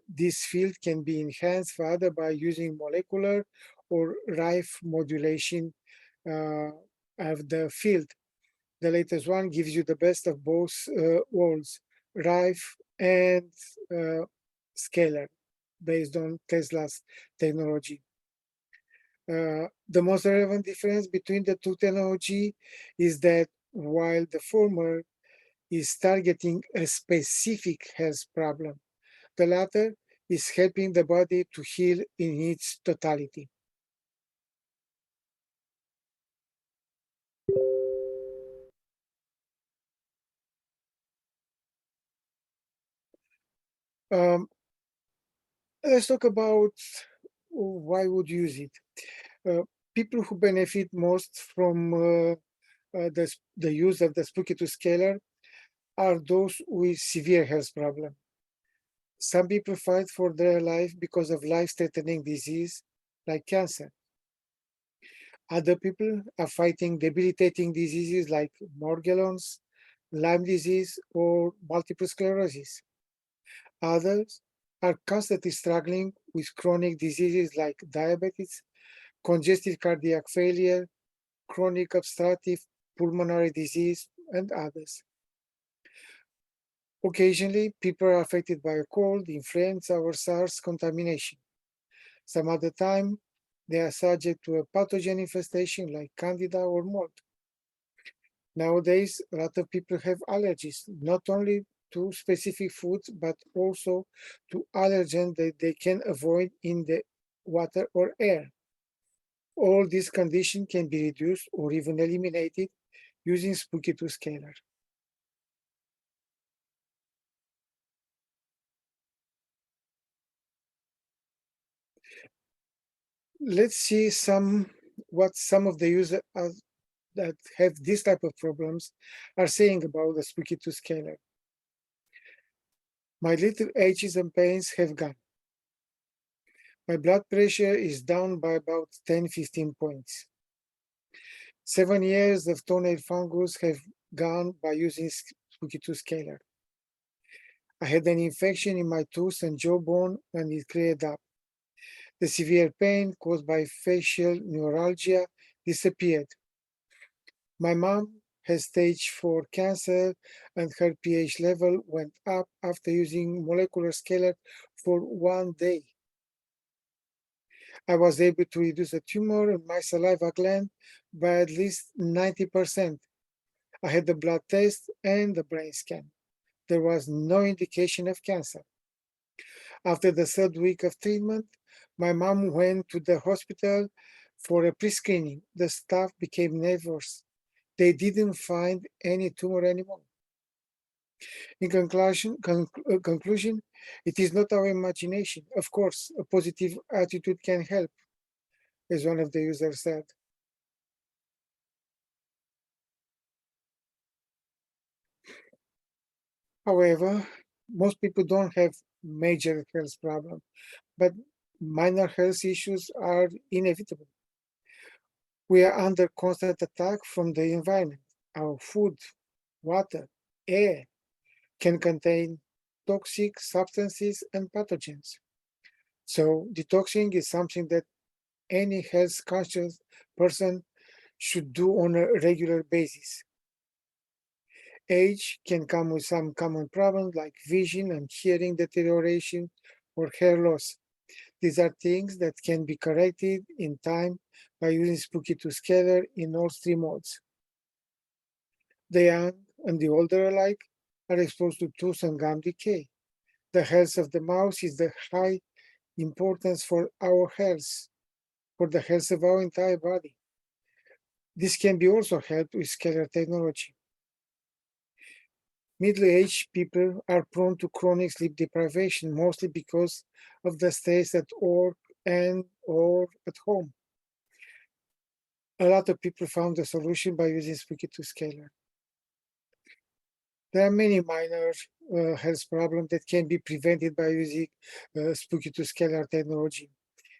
this field can be enhanced further by using molecular or Rife modulation of the field. The latest one gives you the best of both worlds, Rife and scalar, based on Tesla's technology. The most relevant difference between the two technology is that while the former is targeting a specific health problem, the latter is helping the body to heal in its totality. Let's talk about why would you use it. People who benefit most from the use of the Spooky2 Scalar are those with severe health problem. Some people fight for their life because of life-threatening disease like cancer. Other people are fighting debilitating diseases like Morgellons, Lyme disease, or multiple sclerosis. Others are constantly struggling with chronic diseases like diabetes, congestive cardiac failure, chronic obstructive pulmonary disease, and others. Occasionally, people are affected by a cold, influenza, or SARS contamination. Some other time, they are subject to a pathogen infestation like Candida or mold. Nowadays, a lot of people have allergies, not only to specific foods, but also to allergens that they can avoid in the water or air. All these conditions can be reduced or even eliminated using Spooky2 Scalar. Let's see what some of the users that have this type of problems are saying about the Spooky2 Scalar. My little aches and pains have gone. My blood pressure is down by about 10-15 points. 7 years of toenail fungus have gone by using Spooky2 Scalar. I had an infection in my tooth and jawbone, and it cleared up. The severe pain caused by facial neuralgia disappeared. My mom has stage 4 cancer, and her pH level went up after using molecular scalar for 1 day. I was able to reduce a tumor in my saliva gland by at least 90%. I had the blood test and the brain scan. There was no indication of cancer. After the third week of treatment, my mom went to the hospital for a pre-screening. The staff became nervous. They didn't find any tumor anymore. In conclusion, it is not our imagination. Of course, a positive attitude can help, as one of the users said. However, most people don't have major health problems, but minor health issues are inevitable. We are under constant attack from the environment. Our food, water, air can contain toxic substances and pathogens. So detoxing is something that any health conscious person should do on a regular basis. Age can come with some common problems like vision and hearing deterioration or hair loss. These are things that can be corrected in time by using Spooky2 Scalar in all 3 modes. The young and the older alike are exposed to tooth and gum decay. The health of the mouth is the high importance for our health, for the health of our entire body. This can be also helped with scalar technology. Middle-aged people are prone to chronic sleep deprivation, mostly because of the stress at work and or at home. A lot of people found a solution by using Spooky2 Scalar. There are many minor health problems that can be prevented by using Spooky2 Scalar technology.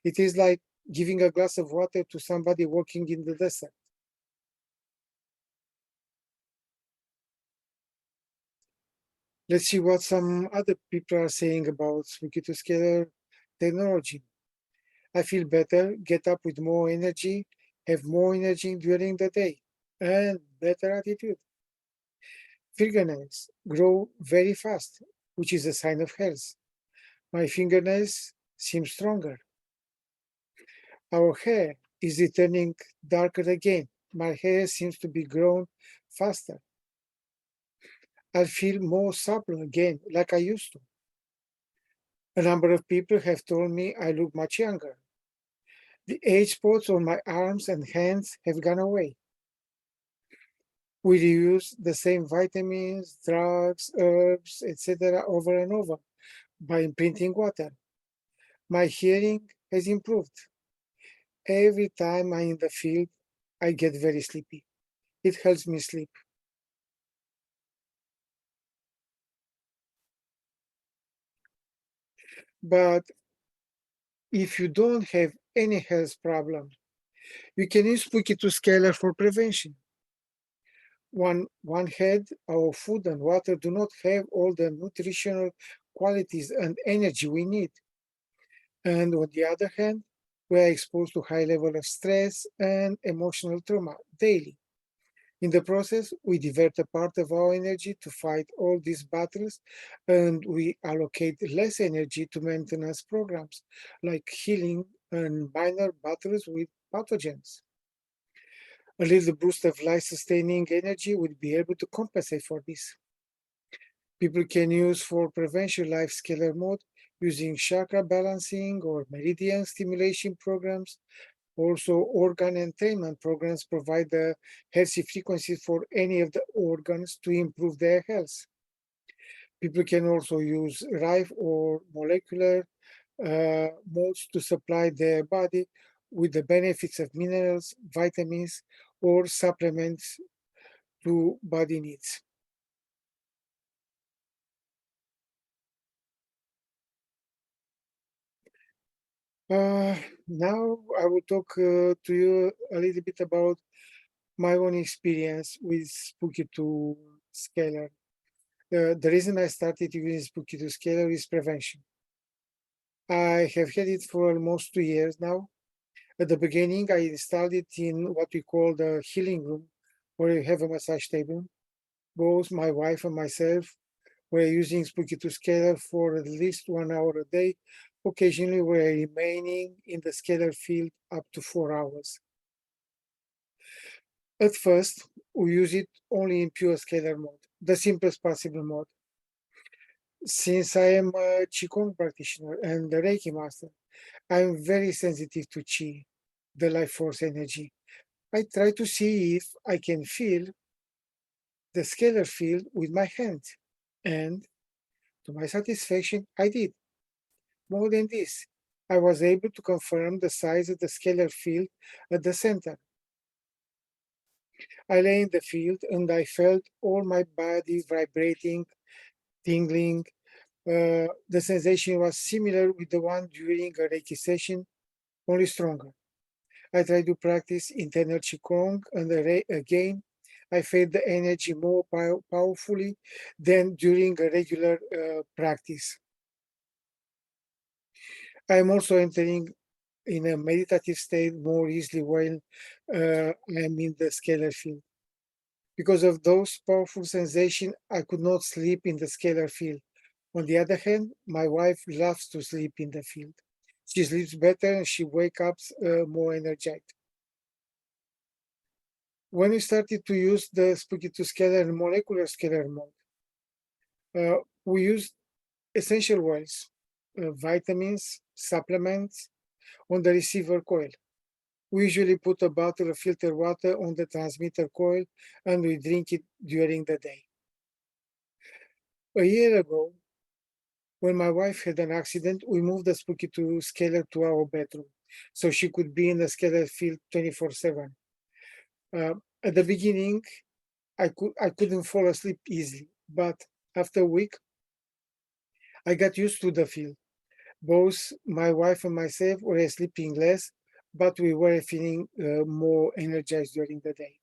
It is like giving a glass of water to somebody walking in the desert. Let's see what some other people are saying about Spooky2 Scalar technology. I feel better, get up with more energy, have more energy during the day, and better attitude. Fingernails grow very fast, which is a sign of health. My fingernails seem stronger. Our hair is returning darker again. My hair seems to be grown faster. I feel more supple again, like I used to. A number of people have told me I look much younger. The age spots on my arms and hands have gone away. We reuse the same vitamins, drugs, herbs, etc. over and over by imprinting water. My hearing has improved. Every time I'm in the field, I get very sleepy. It helps me sleep. But if you don't have any health problem, you can use Spooky2 Scalar for prevention. One head, our food and water do not have all the nutritional qualities and energy we need. And on the other hand, we are exposed to high level of stress and emotional trauma daily. In the process, we divert a part of our energy to fight all these battles, and we allocate less energy to maintenance programs like healing and minor battles with pathogens. A little boost of life-sustaining energy would be able to compensate for this. People can use for prevention life scalar mode using chakra balancing or meridian stimulation programs. Also, organ entrainment programs provide the healthy frequencies for any of the organs to improve their health. People can also use Rife or molecular modes to supply their body with the benefits of minerals, vitamins, or supplements to body needs. Now I will talk to you a little bit about my own experience with Spooky2 Scalar. The reason I started using Spooky2 Scalar is prevention. I have had it for almost 2 years now. At the beginning, I installed it in what we call the healing room, where you have a massage table. Both my wife and myself were using Spooky2 Scalar for at least 1 hour a day. Occasionally, we're remaining in the scalar field up to 4 hours. At first, we use it only in pure scalar mode, the simplest possible mode. Since I am a Qigong practitioner and a Reiki master, I am very sensitive to Qi, the life force energy. I try to see if I can feel the scalar field with my hand. And to my satisfaction, I did. More than this, I was able to confirm the size of the scalar field at the center. I lay in the field and I felt all my body vibrating, tingling. The sensation was similar with the one during a Reiki session, only stronger. I tried to practice internal Qigong, and again, I felt the energy more powerfully than during a regular practice. I am also entering in a meditative state more easily while I am in the scalar field. Because of those powerful sensations, I could not sleep in the scalar field. On the other hand, my wife loves to sleep in the field. She sleeps better and she wakes up more energized. When we started to use the Spooky2 Scalar and molecular scalar mode, we used essential oils, vitamins, supplements on the receiver coil. We usually put a bottle of filtered water on the transmitter coil and we drink it during the day. A year ago, when my wife had an accident, we moved the Spooky2 Scalar to our bedroom so she could be in the scalar field 24/7. At the beginning, I couldn't fall asleep easily, but after a week, I got used to the field. Both my wife and myself were sleeping less, but we were feeling more energized during the day.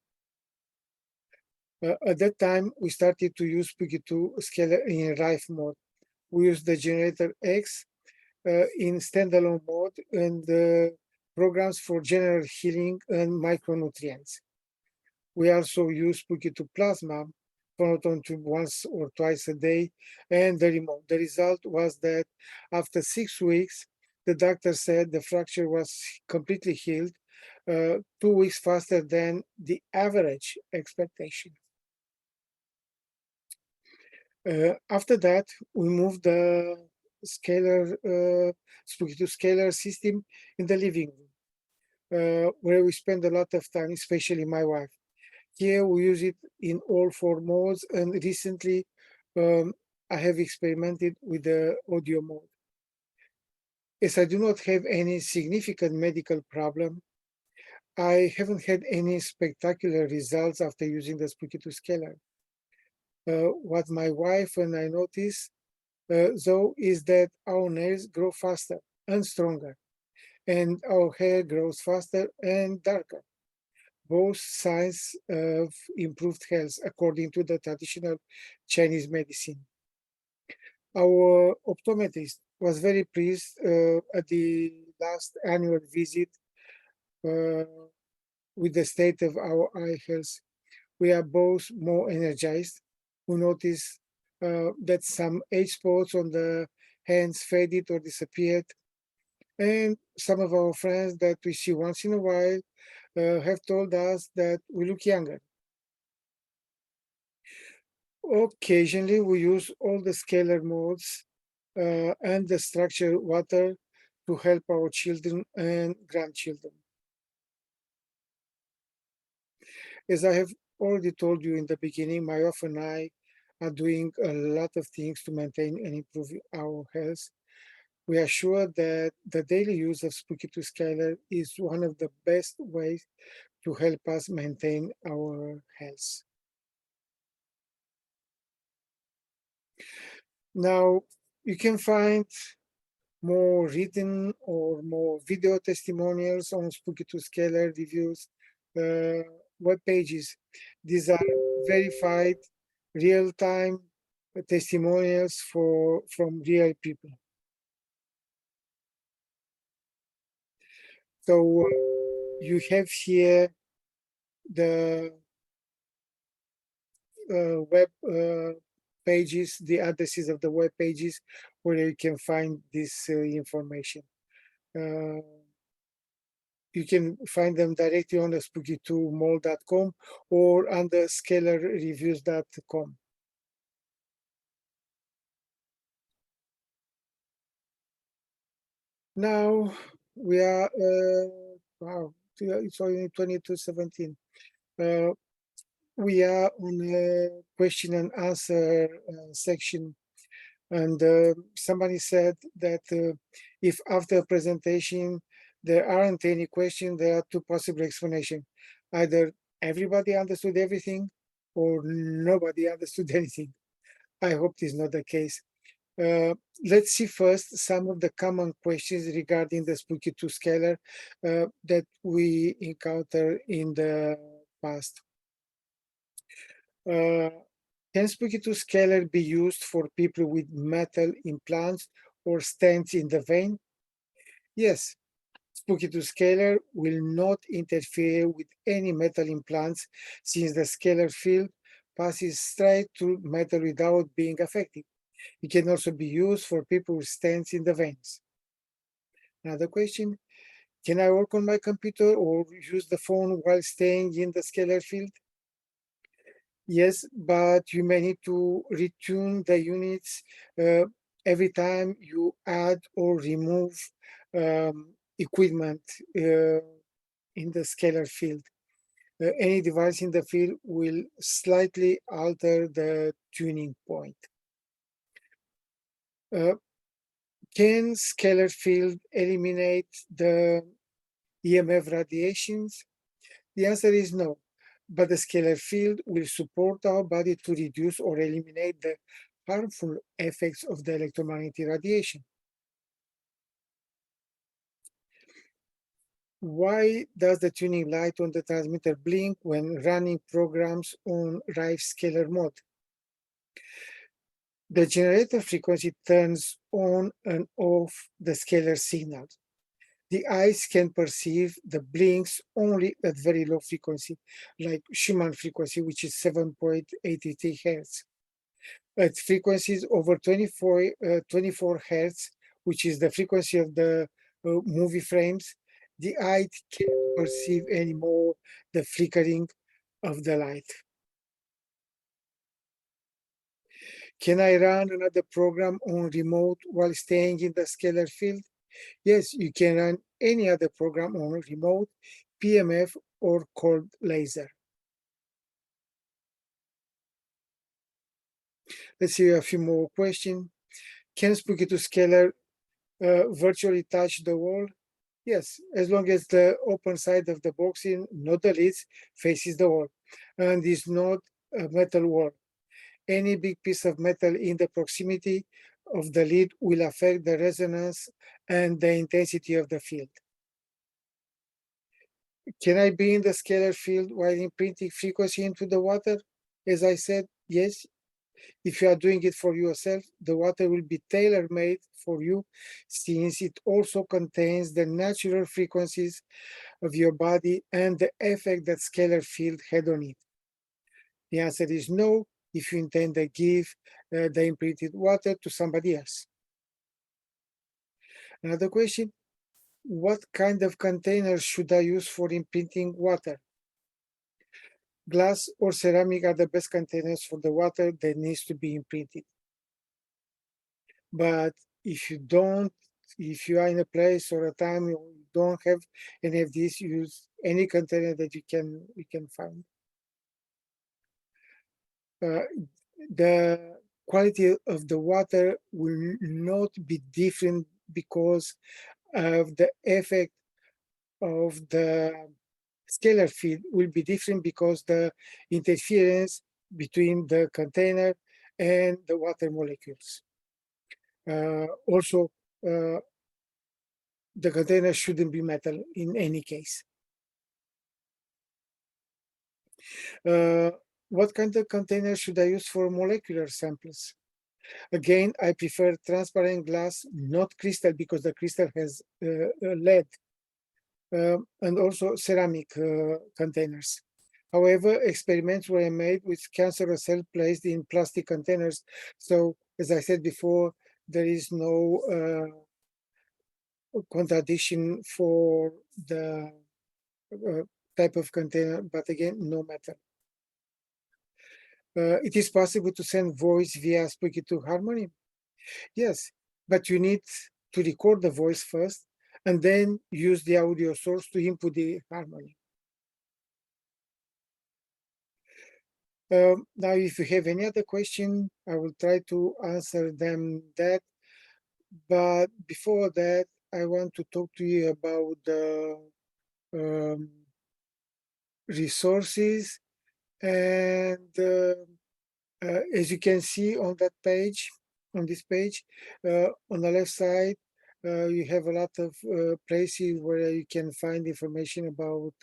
At that time, we started to use Spooky2 Scalar in Rife mode. We used the generator X in standalone mode and programs for general healing and micronutrients. We also use Spooky2 Plasma photon tube once or twice a day and the remote. The result was that after 6 weeks, the doctor said the fracture was completely healed 2 weeks faster than the average expectation. After that, we moved the Spooky2 Scalar system in the living room, where we spend a lot of time, especially my wife. Here we use it in all 4 modes, and recently I have experimented with the audio mode. As I do not have any significant medical problem, I haven't had any spectacular results after using the Spooky2 Scalar. What my wife and I notice, though, is that our nails grow faster and stronger, and our hair grows faster and darker. Both signs of improved health according to the traditional Chinese medicine. Our optometrist was very pleased at the last annual visit with the state of our eye health. We are both more energized. We noticed that some age spots on the hands faded or disappeared. And some of our friends that we see once in a while have told us that we look younger. Occasionally, we use all the scalar modes and the structured water to help our children and grandchildren. As I have already told you in the beginning, my wife and I are doing a lot of things to maintain and improve our health. We are sure that the daily use of Spooky2 Scalar is one of the best ways to help us maintain our health. Now, you can find more written or more video testimonials on Spooky2 Scalar reviews web pages. These are verified, real-time testimonials from real people. So you have here the web pages, the addresses of the web pages where you can find this information. You can find them directly on the spooky2mall.com or on the scalarreviews.com. Now we are, wow, it's only 22:17. We are on a question and answer section. And somebody said that if after a presentation there aren't any questions, there are two possible explanations. Either everybody understood everything or nobody understood anything. I hope this is not the case. Let's see first some of the common questions regarding the Spooky2 Scalar that we encountered in the past. Can Spooky2 Scalar be used for people with metal implants or stents in the vein? Yes, Spooky2 Scalar will not interfere with any metal implants since the scalar field passes straight through metal without being affected. It can also be used for people with stents in the veins. Another question, can I work on my computer or use the phone while staying in the scalar field? Yes, but you may need to retune the units every time you add or remove equipment in the scalar field. Any device in the field will slightly alter the tuning point. Can scalar field eliminate the EMF radiations? The answer is no, but the scalar field will support our body to reduce or eliminate the harmful effects of the electromagnetic radiation. Why does the tuning light on the transmitter blink when running programs on Rife scalar mode? The generator frequency turns on and off the scalar signal. The eyes can perceive the blinks only at very low frequency, like Schumann frequency, which is 7.83 Hertz. At frequencies over 24 Hertz, which is the frequency of the movie frames, the eye can't perceive anymore the flickering of the light. Can I run another program on remote while staying in the scalar field? Yes, you can run any other program on remote, PMF, or cold laser. Let's see a few more questions. Can Spooky2 Scalar virtually touch the wall? Yes, as long as the open side of the boxing, not the lids, faces the wall and is not a metal wall. Any big piece of metal in the proximity of the lid will affect the resonance and the intensity of the field. Can I be in the scalar field while imprinting frequency into the water? As I said, yes. If you are doing it for yourself, the water will be tailor-made for you since it also contains the natural frequencies of your body and the effect that scalar field had on it. The answer is no if you intend to give the imprinted water to somebody else. Another question, what kind of container should I use for imprinting water? Glass or ceramic are the best containers for the water that needs to be imprinted. But if you are in a place or a time you don't have any of these, use any container that you can find. The quality of the water will not be different because of the effect of the scalar field will be different because the interference between the container and the water molecules. Also, the container shouldn't be metal in any case. What kind of container should I use for molecular samples? Again, I prefer transparent glass, not crystal, because the crystal has lead, and also ceramic containers. However, experiments were made with cancerous cells placed in plastic containers. So, as I said before, there is no contradiction for the type of container, but again, no matter. It is possible to send voice via Spooky2 Harmony. Yes, but you need to record the voice first and then use the audio source to input the harmony. Now, if you have any other question, I will try to answer them that. But before that, I want to talk to you about the resources. And as you can see on that page, on this page, on the left side, you have a lot of places where you can find information about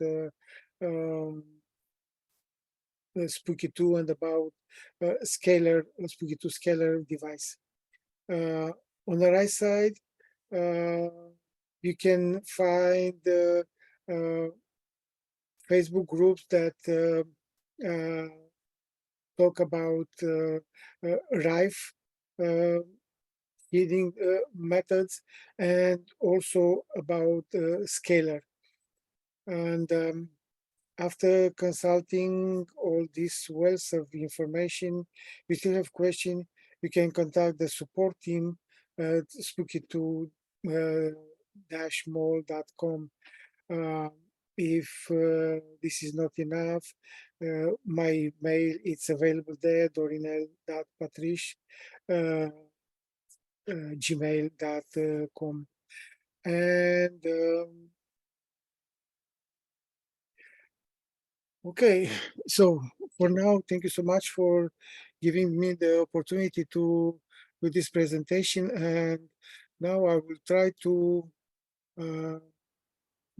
Spooky2 and about Scalar, Spooky2 Scalar device. On the right side, you can find Facebook groups that talk about Rife healing methods, and also about Scalar. And after consulting all this wealth of information, you still have questions, you can contact the support team at spooky2-mall.com. If this is not enough, my mail, it's available there, Dorinel.Patriche, gmail.com. And okay, so for now, thank you so much for giving me the opportunity to do this presentation. And now I will try to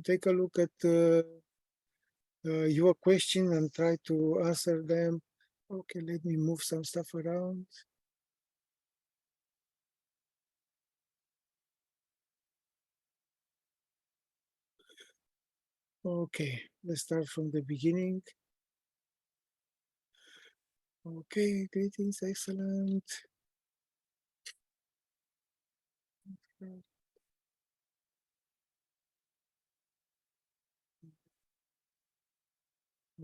take a look at your question and try to answer them. Okay, let me move some stuff around. Okay, let's start from the beginning. Okay, greetings, excellent.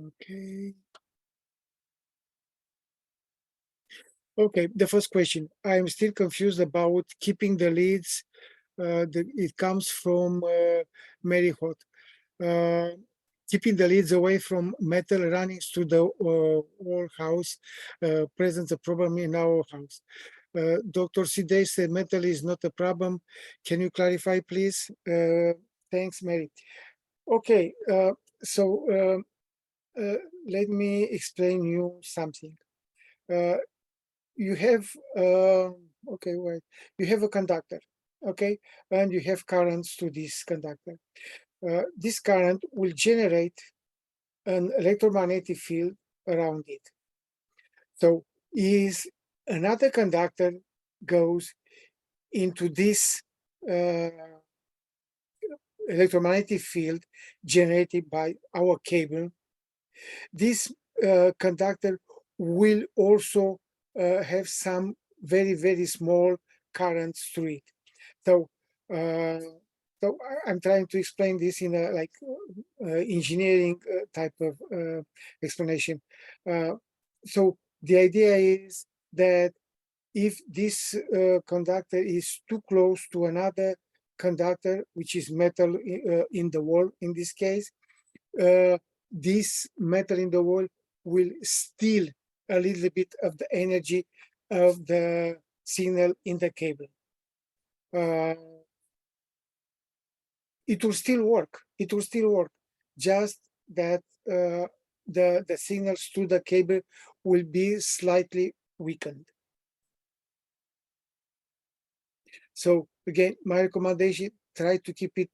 Okay. Okay, the first question. I'm still confused about keeping the leads. It comes from Mary Hot. Keeping the leads away from metal running to the whole house presents a problem in our house. Dr. Sidej said metal is not a problem. Can you clarify, please? Thanks, Mary. Okay, so let me explain you something. You have okay, wait. You have a conductor, okay, and you have currents to this conductor. This current will generate an electromagnetic field around it. So is another conductor goes into this electromagnetic field generated by our cable. This conductor will also have some very, very small currents through it. So I'm trying to explain this in a like engineering type of explanation. So the idea is that if this conductor is too close to another conductor, which is metal in the wall in this case, this metal in the wall will steal a little bit of the energy of the signal in the cable. It will still work. It will still work. Just that the signals through the cable will be slightly weakened. So again, my recommendation: try to keep it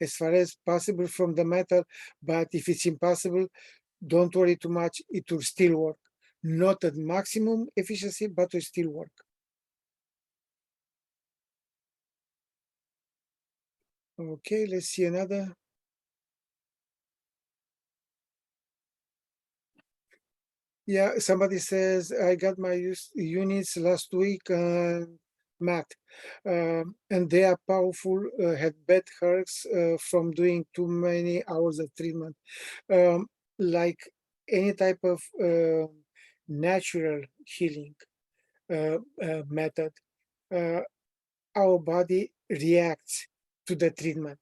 as far as possible from the metal. But if it's impossible, don't worry too much. It will still work. not at maximum efficiency, but will still work. Okay, let's see another. Yeah, somebody says, I got my units last week, math, and they are powerful, had bad hurts from doing too many hours of treatment. Like any type of natural healing method, our body reacts to the treatment.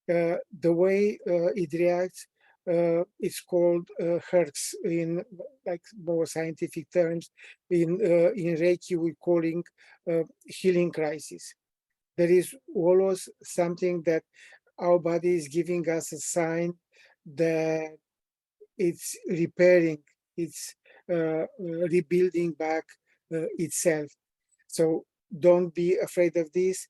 The way it reacts, it's called hertz in like more scientific terms. In Reiki, we're calling healing crisis. There is always something that our body is giving us a sign that it's repairing, it's rebuilding back itself. So don't be afraid of this.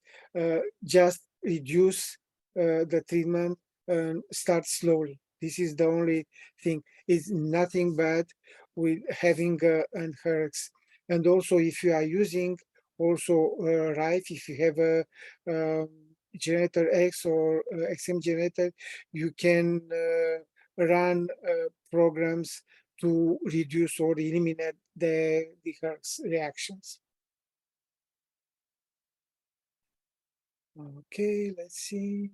Just reduce the treatment and start slowly. This is the only thing. It's nothing bad with having an hertz. And also, if you are using also Rife, if you have a generator X or XM generator, you can run programs to reduce or eliminate the hertz reactions. Okay, let's see.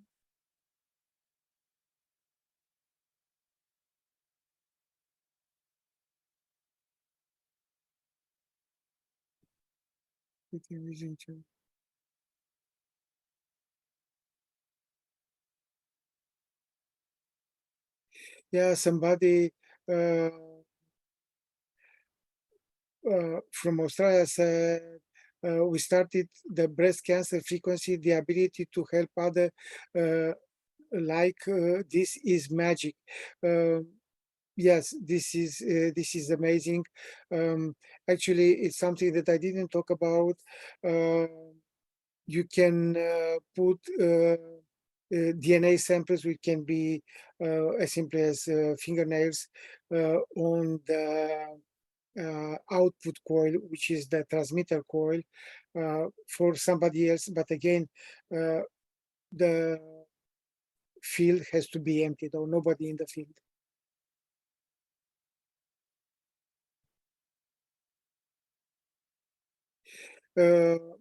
Yeah, somebody from Australia said, we started the breast cancer frequency, the ability to help other this is magic. Yes, this is amazing. Actually, it's something that I didn't talk about. You can put DNA samples, which can be as simple as fingernails, on the output coil, which is the transmitter coil, for somebody else. But again, the field has to be emptied, or nobody in the field.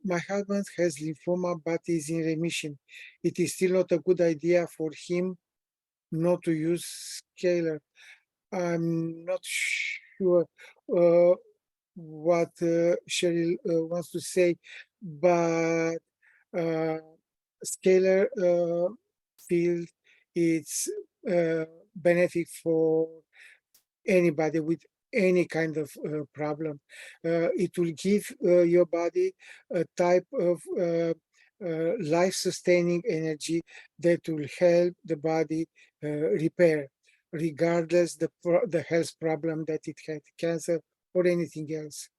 My husband has lymphoma, but is in remission. It is still not a good idea for him not to use scalar. I'm not sure what Cheryl wants to say, but scalar field it's benefit for anybody with any kind of problem. It will give your body a type of life-sustaining energy that will help the body repair, regardless the health problem that it had, cancer or anything else.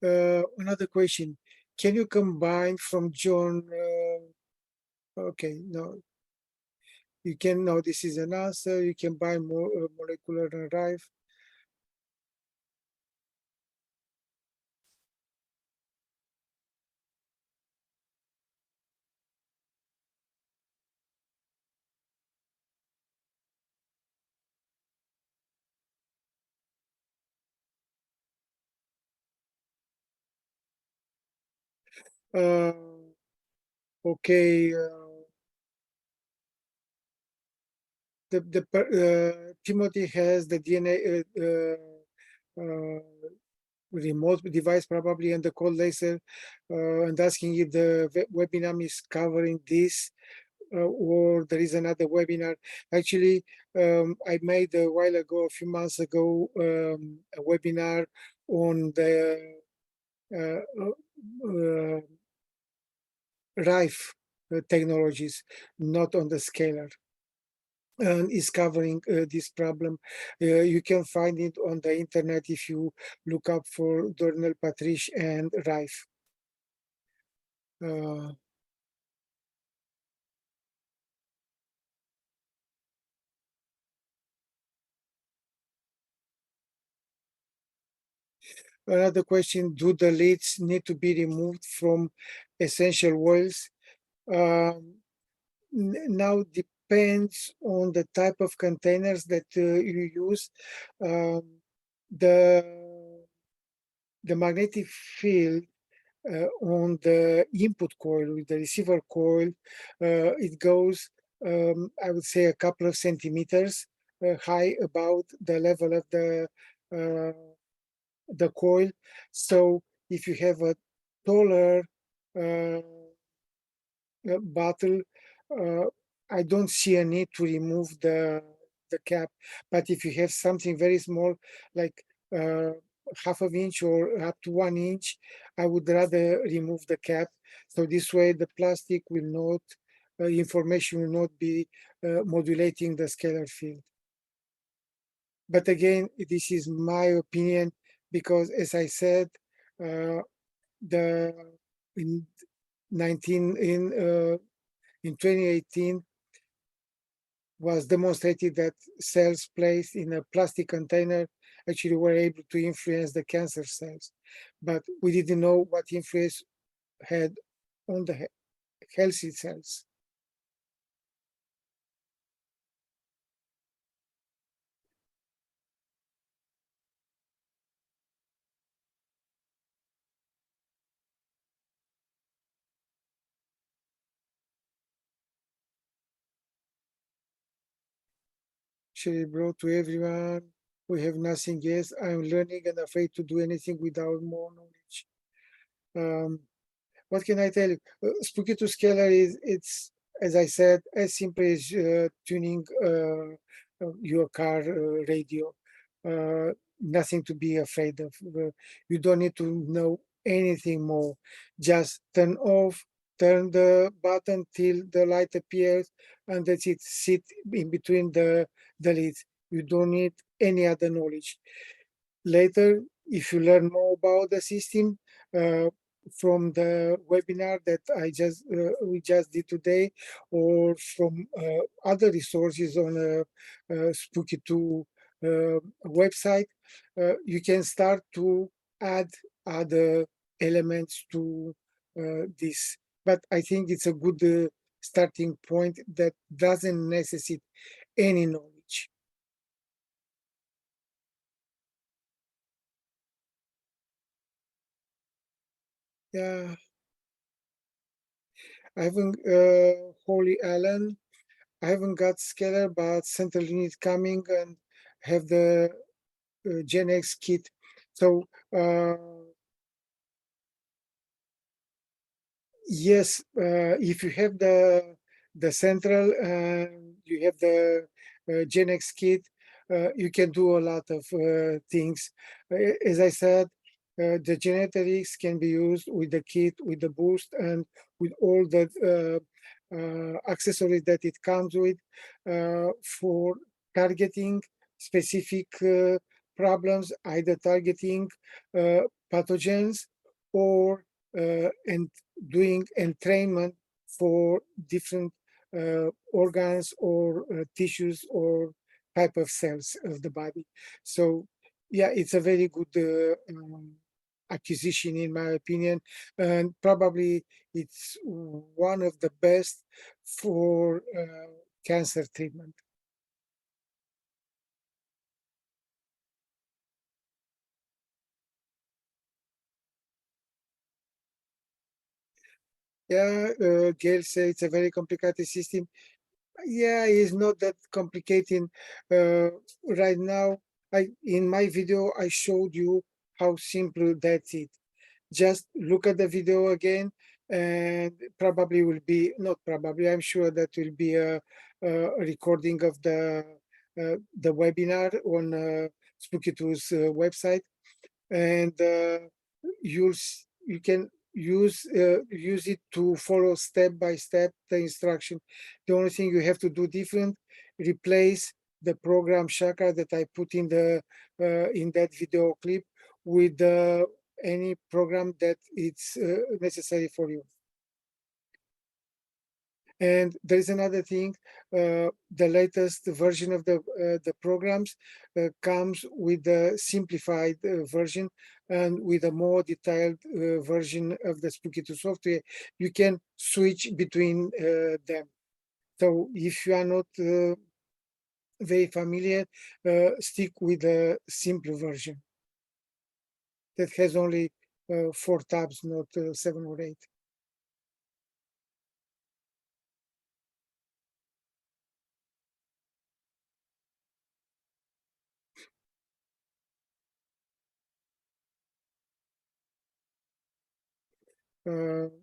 Another question: can you combine from John? Okay, no, you can. No, this is an answer. You can buy more molecular and Rife. Okay, Timothy has the DNA remote device probably and the cold laser, and asking if the webinar is covering this, or there is another webinar. Actually, I made a while ago, a few months ago, a webinar on the Rife technologies, not on the scalar, and is covering this problem. You can find it on the internet if you look up for Dorinel Patriche and Rife. Another question, do the lids need to be removed from essential oils? Now depends on the type of containers that you use. The magnetic field on the input coil with the receiver coil, it goes, I would say, a couple of centimeters high about the level of the coil. So if you have a taller bottle, I don't see a need to remove the cap. But if you have something very small, like half of inch or up to 1 inch, I would rather remove the cap. So this way the plastic will not, information will not be modulating the scalar field. But again, this is my opinion, because as I said, in 2018 was demonstrated that cells placed in a plastic container actually were able to influence the cancer cells, but we didn't know what influence had on the healthy cells. Share bro to everyone. We have nothing else. I'm learning and afraid to do anything without more knowledge. What can I tell you? Spooky2 Scalar is, it's, as I said, as simple as tuning your car radio. Nothing to be afraid of. You don't need to know anything more. Just turn off, turn the button till the light appears, and that's it. Sit in between the leads. You don't need any other knowledge. Later, if you learn more about the system, from the webinar that we just did today, or from other resources on Spooky2 website, you can start to add other elements to this. But I think it's a good starting point that doesn't necessitate any knowledge. Yeah. I haven't, Holy Allen, I haven't got Scalar, but Central Unit coming and have the Gen X kit. So, yes, if you have the Central and you have the Gen X kit, you can do a lot of things. As I said, the genetics can be used with the kit, with the boost, and with all the accessories that it comes with for targeting specific problems, either targeting pathogens or and doing entrainment for different organs or tissues or type of cells of the body. So yeah, it's a very good acquisition in my opinion, and probably it's one of the best for cancer treatment. Yeah, Gail said it's a very complicated system. Yeah, it's not that complicated right now. In my video, I showed you how simple that's it. Just look at the video again, and probably will be, not probably, I'm sure that will be a recording of the webinar on Spooky2's website, and you can use it to follow step by step the instruction. The only thing you have to do different, replace the program Chakra that I put in that video clip with any program that it's necessary for you. And there is another thing, the latest version of the programs comes with the simplified version and with a more detailed version of the Spooky2 software. You can switch between them. So if you are not very familiar, stick with the simple version that has only 4 tabs, not 7 or 8.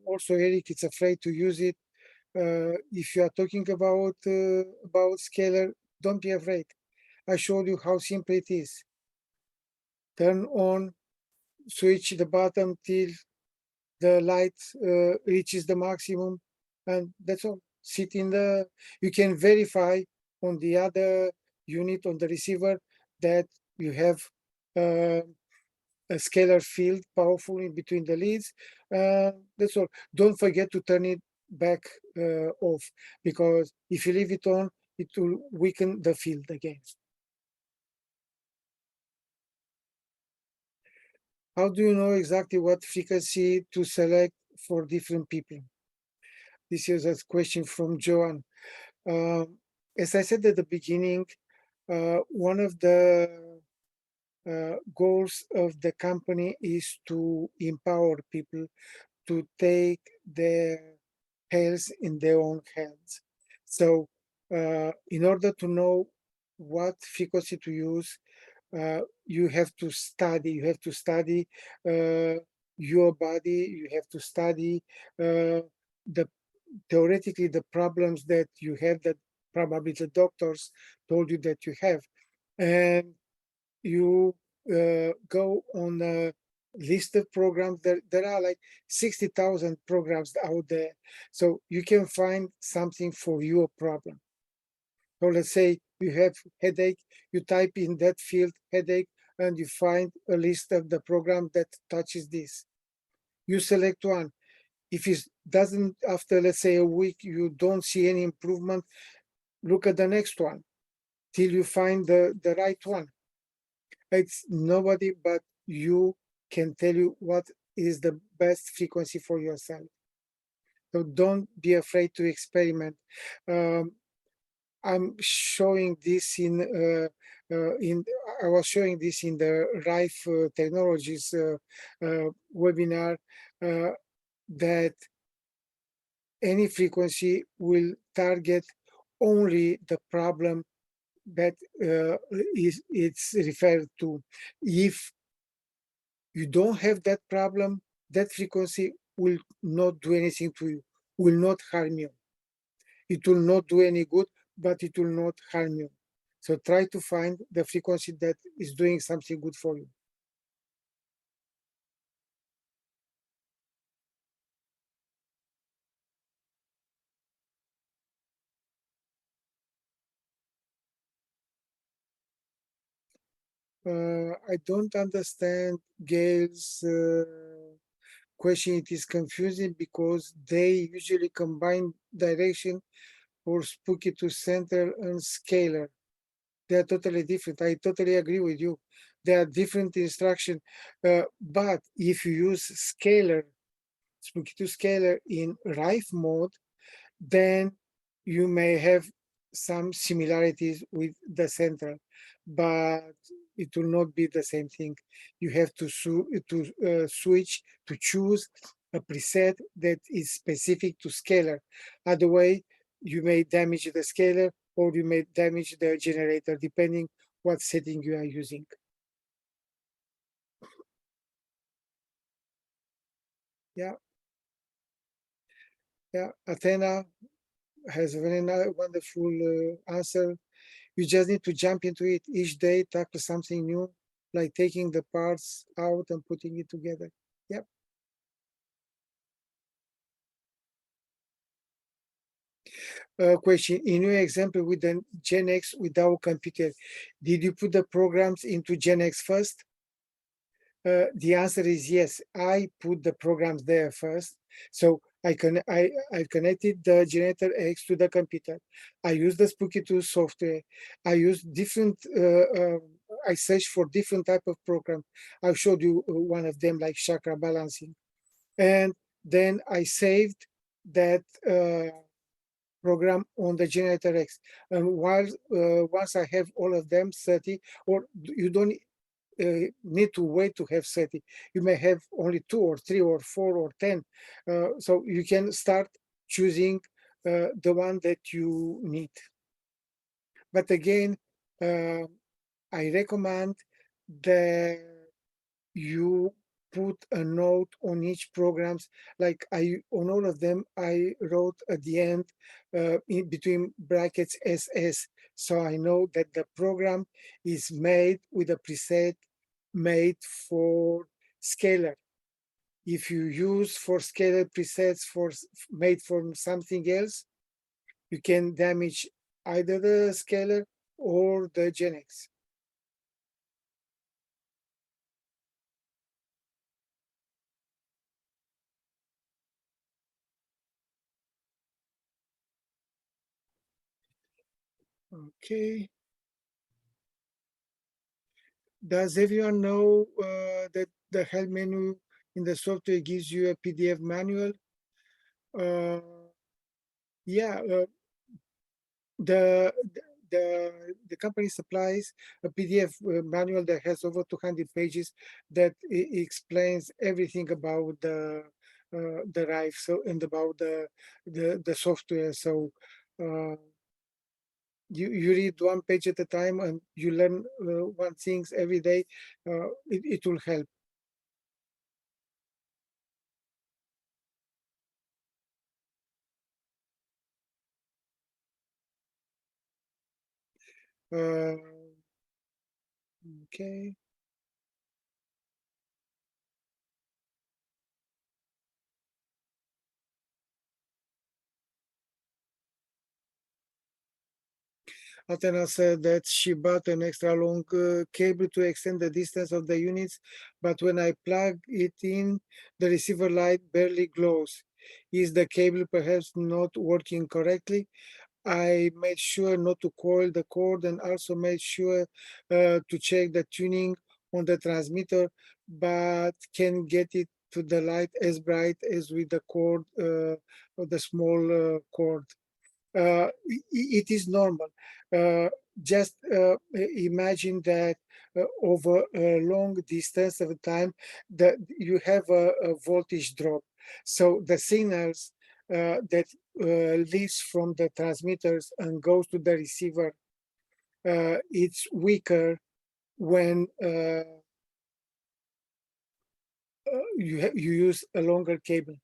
Also, Eric is afraid to use it. If you are talking about Scalar, don't be afraid. I showed you how simple it is. Turn on, switch the bottom till the light reaches the maximum, and that's all. Sit in the, you can verify on the other unit on the receiver that you have a scalar field powerful in between the leads. That's all. Don't forget to turn it back off, because if you leave it on, it will weaken the field again. How do you know exactly what frequency to select for different people? This is a question from Joan. As I said at the beginning, one of the goals of the company is to empower people to take their health in their own hands. So in order to know what frequency to use, you have to study your body, you have to study the theoretically the problems that you have that probably the doctors told you that you have, and you go on a list of programs. There are like 60,000 programs out there, so you can find something for your problem. So let's say you have headache, you type in that field headache, and you find a list of the program that touches this. You select one. If it doesn't, after let's say a week, you don't see any improvement, look at the next one till you find the right one. It's nobody but you can tell you what is the best frequency for yourself. So don't be afraid to experiment. I'm showing this I was showing this in the Rife Technologies webinar, that any frequency will target only the problem that it's referred to. If you don't have that problem, that frequency will not do anything to you, will not harm you. It will not do any good, but it will not harm you. So try to find the frequency that is doing something good for you. I don't understand Gail's question. It is confusing because they usually combine direction for Spooky2 Center and Scalar. They are totally different. I totally agree with you. They are different instruction, but if you use Scalar, Spooky2 Scalar in Rife mode, then you may have some similarities with the central, but it will not be the same thing. You have to switch, to choose a preset that is specific to scalar. Otherwise, you may damage the scalar or you may damage the generator, depending what setting you are using. Yeah. Yeah, Athena has a very wonderful answer. You just need to jump into it each day, tackle something new, like taking the parts out and putting it together. Yep. Question, in your example with the Gen X without computer, did you put the programs into Gen X first? The answer is yes, I put the programs there first. So I connected the generator X to the computer. I use the Spooky2 software. I use different, I search for different type of program. I showed you one of them, like chakra balancing. And then I saved that program on the generator X. And once I have all of them 30, or you don't need to wait to have 30. You may have only 2 or 3 or 4 or 10. So you can start choosing the one that you need. But again, I recommend that you put a note on each programs. Like on all of them, I wrote at the end in between brackets SS. So I know that the program is made with a preset made for scalar. If you use for scalar presets made from something else, you can damage either the scalar or the Gen X. Okay. Does everyone know that the help menu in the software gives you a PDF manual? Yeah, the the company supplies a PDF manual that has over 200 pages that explains everything about the Rife, so, and about the software. So you read one page at a time and you learn one things every day. It will help. Okay. Athena said that she bought an extra long cable to extend the distance of the units, but when I plug it in, the receiver light barely glows. Is the cable perhaps not working correctly? I made sure not to coil the cord and also made sure to check the tuning on the transmitter, but can get it to the light as bright as with the cord, or the small cord. It is normal. Just imagine that over a long distance of time that you have a voltage drop. So the signals that leaves from the transmitters and goes to the receiver, it's weaker when you use a longer cable.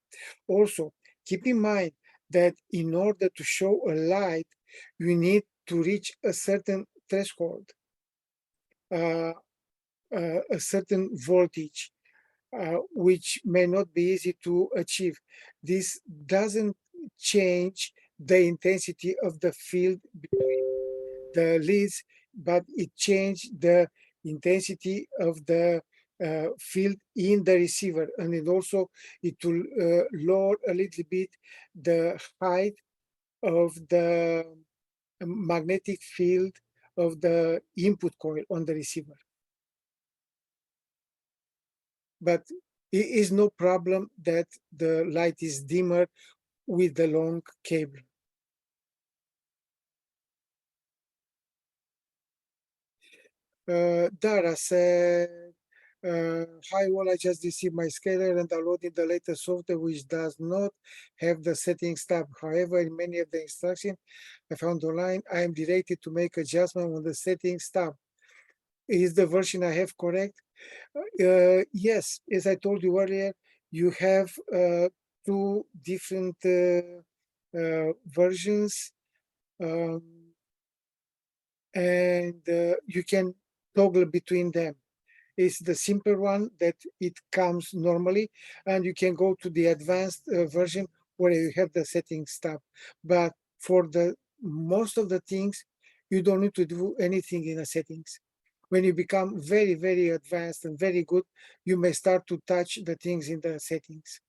Also, keep in mind that in order to show a light, you need to reach a certain threshold, a certain voltage, which may not be easy to achieve. This doesn't change the intensity of the field between the leads, but it changed the intensity of the field in the receiver, and it will lower a little bit the height of the magnetic field of the input coil on the receiver. But it is no problem that the light is dimmer with the long cable. Dara said, hi, well, I just received my scaler and downloaded the latest software, which does not have the settings tab. However, in many of the instructions I found online, I am directed to make adjustment on the settings tab. Is the version I have correct? Yes, as I told you earlier, you have two different versions, and you can toggle between them. Is the simple one that it comes normally, and you can go to the advanced version where you have the settings tab. But for the most of the things, you don't need to do anything in the settings. When you become very, very advanced and very good, you may start to touch the things in the settings.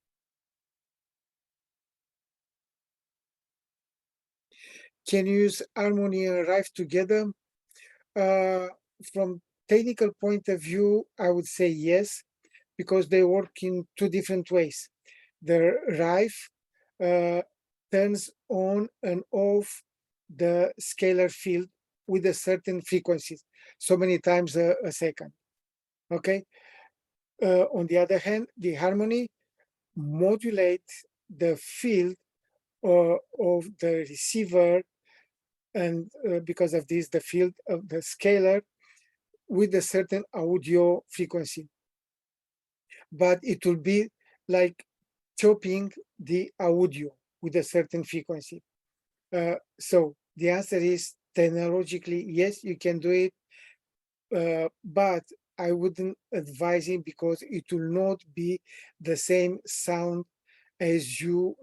can you use harmony and Rife together? From technical point of view, I would say yes, because they work in two different ways. The Rife turns on and off the scalar field with a certain frequencies, so many times a second. Okay. On the other hand, the harmony modulates the field of the receiver, and because of this, the field of the scalar with a certain audio frequency. But it will be like chopping the audio with a certain frequency. So the answer is technologically, yes, you can do it, but I wouldn't advise it because it will not be the same sound as you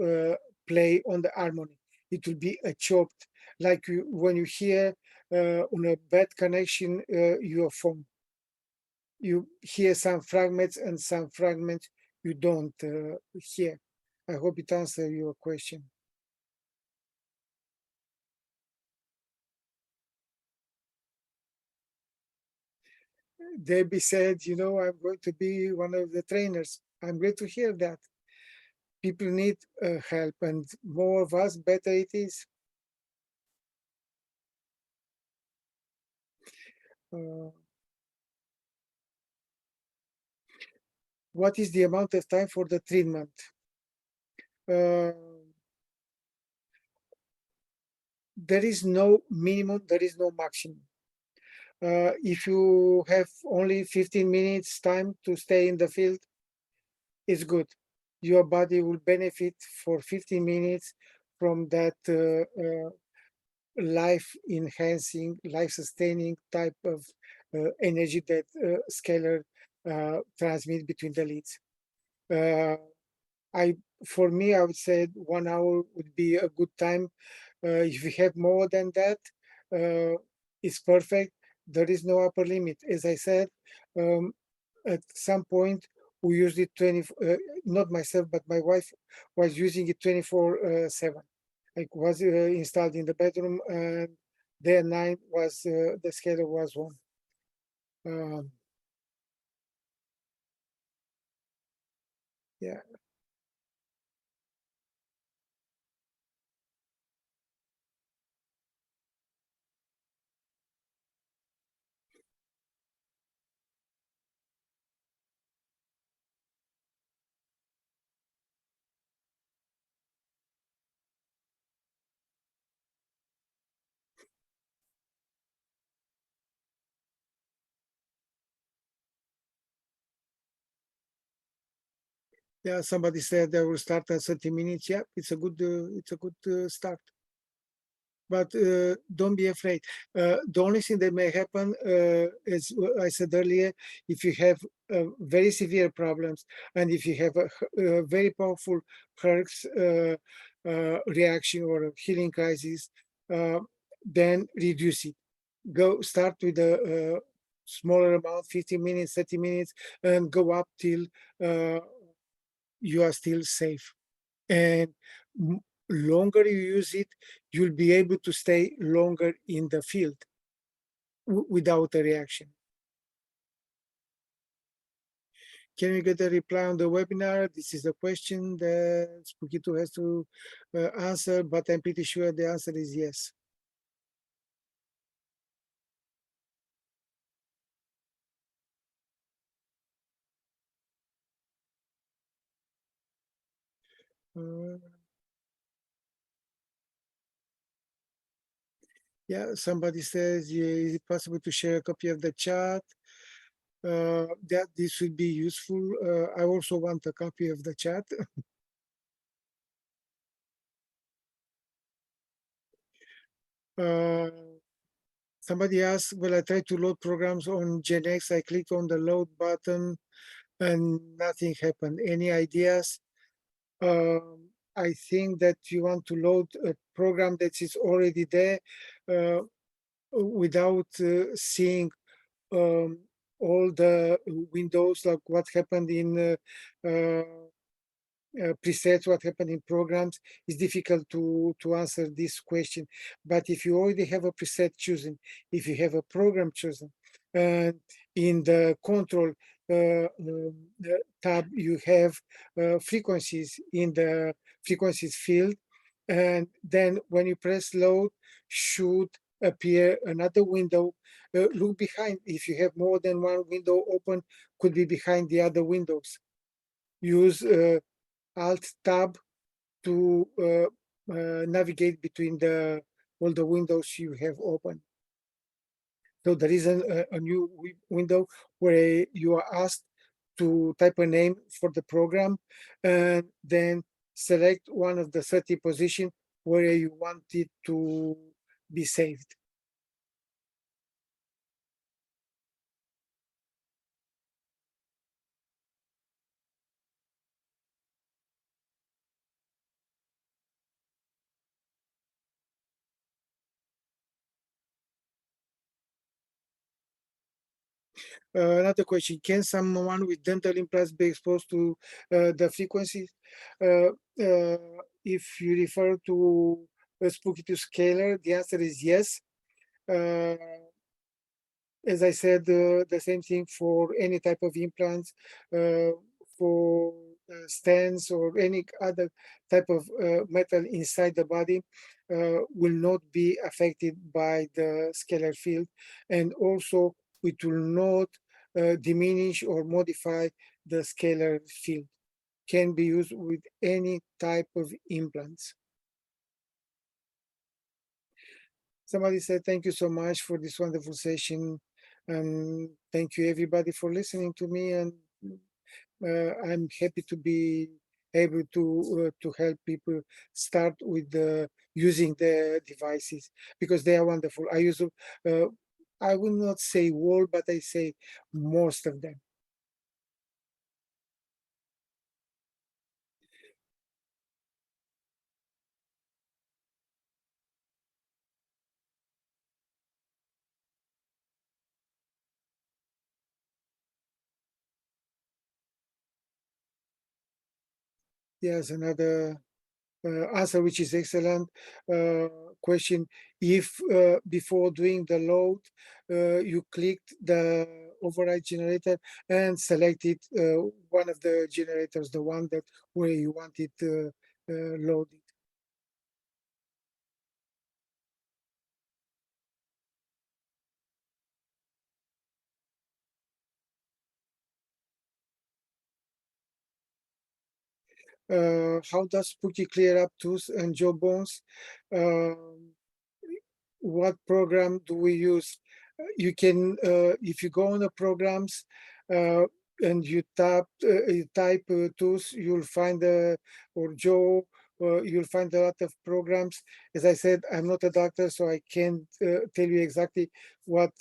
play on the harmony. It will be a chopped, like when you hear on a bad connection your phone. You hear some fragments and some fragments you don't hear. I hope it answers your question. Debbie said, you know, I'm going to be one of the trainers. I'm glad to hear that. People need help, and more of us, better it is. What is the amount of time for the treatment? There is no minimum, there is no maximum. If you have only 15 minutes time to stay in the field, it's good. Your body will benefit for 15 minutes from that life-enhancing, life-sustaining type of energy that scalar transmit between the leads. For me, I would say 1 hour would be a good time. If you have more than that, it's perfect. There is no upper limit. As I said, at some point we used it not myself, but my wife was using it 24/7. Like was installed in the bedroom, and day and night was the schedule was on. Yeah. Yeah, somebody said they will start at 30 minutes. Yeah, it's a good start. But don't be afraid. The only thing that may happen, as I said earlier, if you have very severe problems and if you have a very powerful hertz reaction or a healing crisis, then reduce it. Go start with a smaller amount, 15 minutes, 30 minutes, and go up till you are still safe. And longer you use it, you'll be able to stay longer in the field without a reaction. Can we get a reply on the webinar? This is a question that Spooky2 has to answer, but I'm pretty sure the answer is yes. Yeah, somebody says, is it possible to share a copy of the chat? That this would be useful. I also want a copy of the chat. Somebody asked, well, I tried to load programs on Gen X. I clicked on the load button and nothing happened. Any ideas? I think that you want to load a program that is already there without seeing all the windows, like what happened in presets, what happened in programs, it's difficult to answer this question. But if you already have a preset chosen, if you have a program chosen, and in the control tab, you have frequencies in the frequencies field, and then when you press load, should appear another window. Look behind. If you have more than one window open, could be behind the other windows. Use Alt Tab to navigate between all the windows you have open. So there is a new window where you are asked to type a name for the program, and then select one of the 30 positions where you want it to be saved. Another question, can someone with dental implants be exposed to the frequencies? If you refer to Spooky2 Scalar, the answer is yes. As I said, the same thing for any type of implants, for stents or any other type of metal inside the body will not be affected by the scalar field. And also it will not diminish or modify the scalar field. Can be used with any type of implants. Somebody said, thank you so much for this wonderful session. Thank you everybody for listening to me, and I'm happy to be able to help people start with using the devices, because they are wonderful. I use I will not say all, but I say most of them. Yes, another answer, which is excellent question. If before doing the load, you clicked the override generator and selected one of the generators, the one that where you want it loaded. How does Spooky clear up tooth and jaw bones? What program do we use? You can, if you go on the programs and you type tooth, you'll find or jaw, you'll find a lot of programs. As I said, I'm not a doctor, so I can't tell you exactly what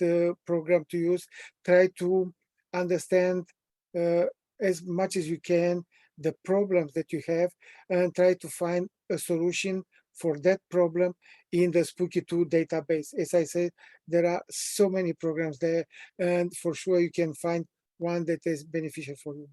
program to use. Try to understand as much as you can the problems that you have, and try to find a solution for that problem in the Spooky2 database. As I said, there are so many programs there, and for sure you can find one that is beneficial for you.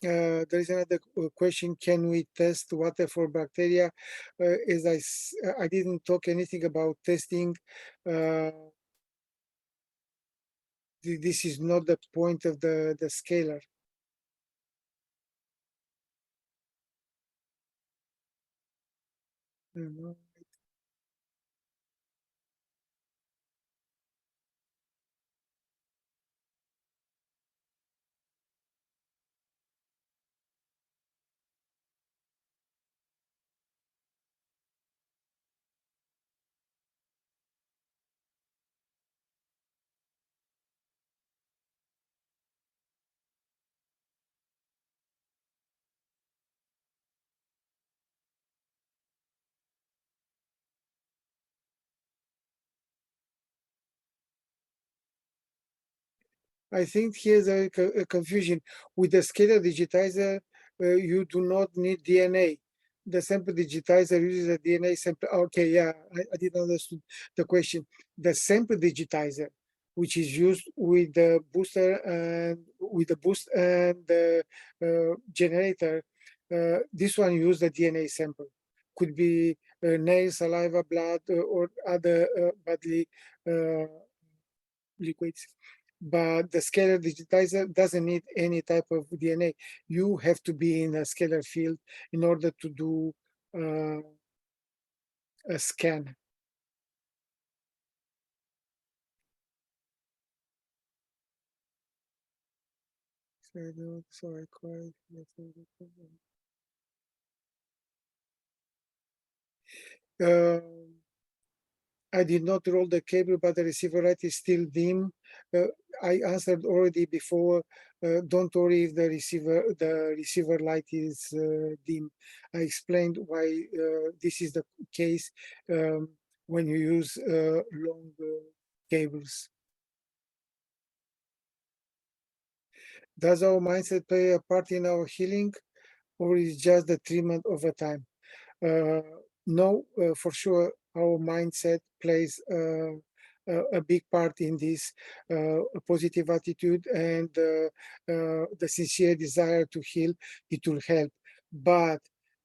There is another question, can we test water for bacteria? As I didn't talk anything about testing. This is not the point of the scalar. Mhm. I think here's a confusion. With the scalar digitizer, you do not need DNA. the sample digitizer uses a DNA sample. Okay, yeah, I didn't understand the question. The sample digitizer, which is used with the booster and with the boost and the generator, this one uses the DNA sample. Could be nail, saliva, blood, or other bodily liquids. But the scalar digitizer doesn't need any type of DNA. You have to be in a scalar field in order to do a scan. So I quite. I did not roll the cable, but the receiver light is still dim. I answered already before. Don't worry if the receiver light is dim. I explained why this is the case when you use long cables. Does our mindset play a part in our healing, or is just the treatment over time? No, for sure, our mindset plays a big part in this. A positive attitude and the sincere desire to heal, it will help. But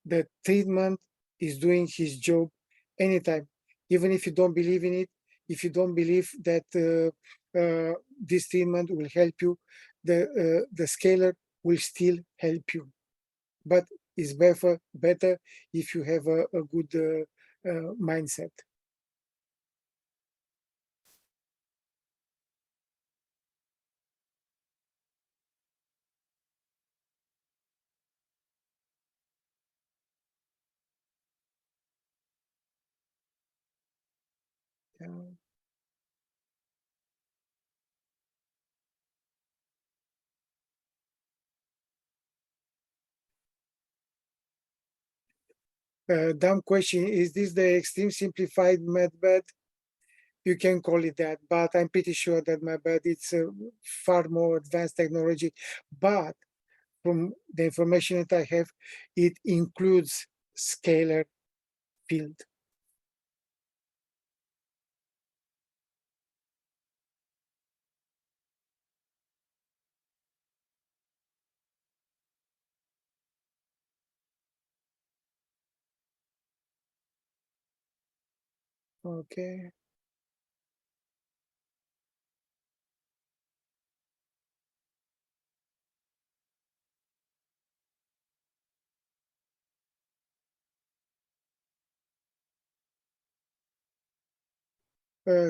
the treatment is doing his job anytime, even if you don't believe in it. If you don't believe that this treatment will help you, the scalar will still help you. But it's better if you have a good mindset. Dumb question, is this the extreme simplified method? You can call it that, but I'm pretty sure that my bad it's far more advanced technology. But from the information that I have, it includes scalar field. Okay.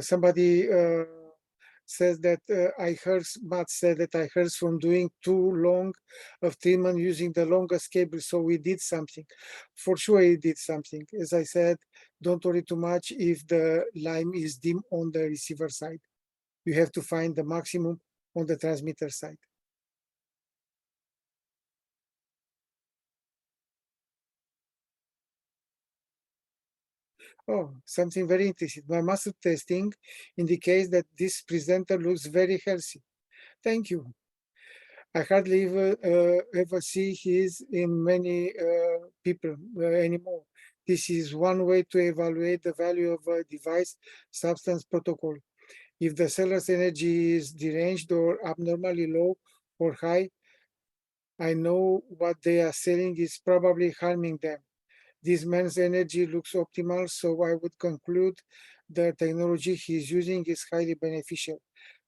Somebody says that Matt said that I heard from doing too long of treatment using the longest cable. So we did something. For sure, he did something. As I said, don't worry too much if the line is dim on the receiver side. You have to find the maximum on the transmitter side. Oh, something very interesting. My muscle testing indicates that this presenter looks very healthy. Thank you. I hardly ever see his in many people anymore. This is one way to evaluate the value of a device substance protocol. If the seller's energy is deranged or abnormally low or high, I know what they are selling is probably harming them. This man's energy looks optimal, so I would conclude the technology he is using is highly beneficial.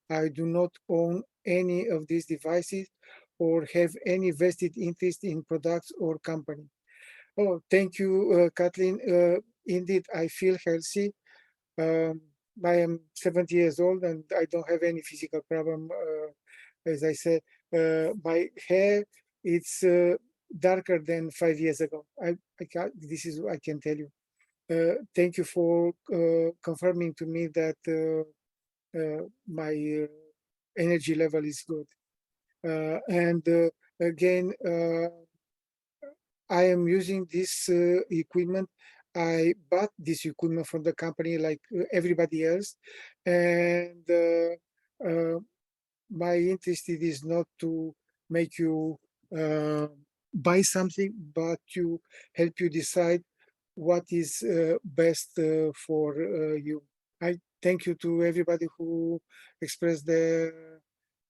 I do not own any of these devices or have any vested interest in products or company. Oh, thank you, Kathleen. Indeed, I feel healthy. I am 70 years old and I don't have any physical problem. As I said, my hair, it's darker than 5 years ago. This is what I can tell you. Thank you for confirming to me that my energy level is good. And again, I am using this equipment. I bought this equipment from the company like everybody else. And my interest is not to make you buy something, but to help you decide what is best for you. I thank you to everybody who expressed their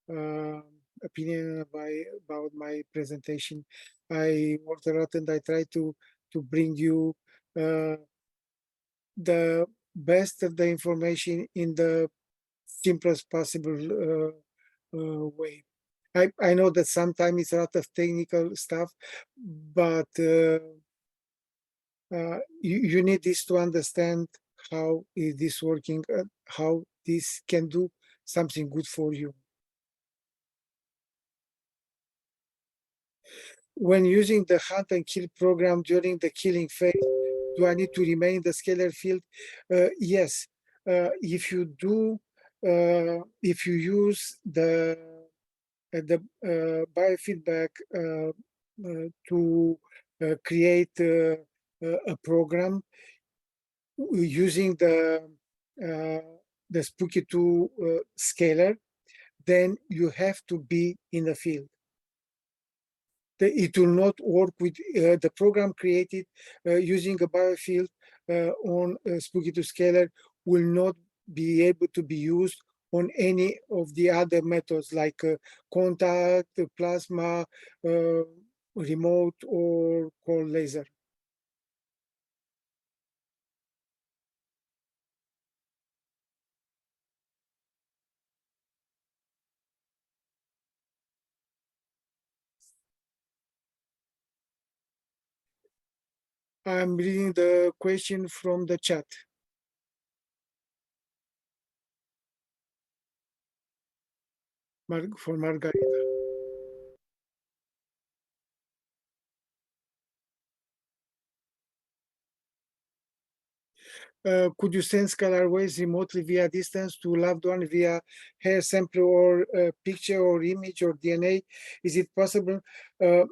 uh, opinion about my presentation. I worked a lot and I try to bring you the best of the information in the simplest possible way. I know that sometimes it's a lot of technical stuff, but you need this to understand how is this working, how this can do something good for you. When using the hunt and kill program during the killing phase, do I need to remain in the scalar field? Yes. If you do, if you use the biofeedback to create a program using the Spooky2 Scalar, then you have to be in the field. It will not work with the program created using a biofield on Spooky2 Scalar will not be able to be used on any of the other methods like contact, plasma, remote, or cold laser. I'm reading the question from the chat. For Margarita. Could you send scalar waves remotely via distance to loved one via hair sample or picture or image or DNA? Is it possible?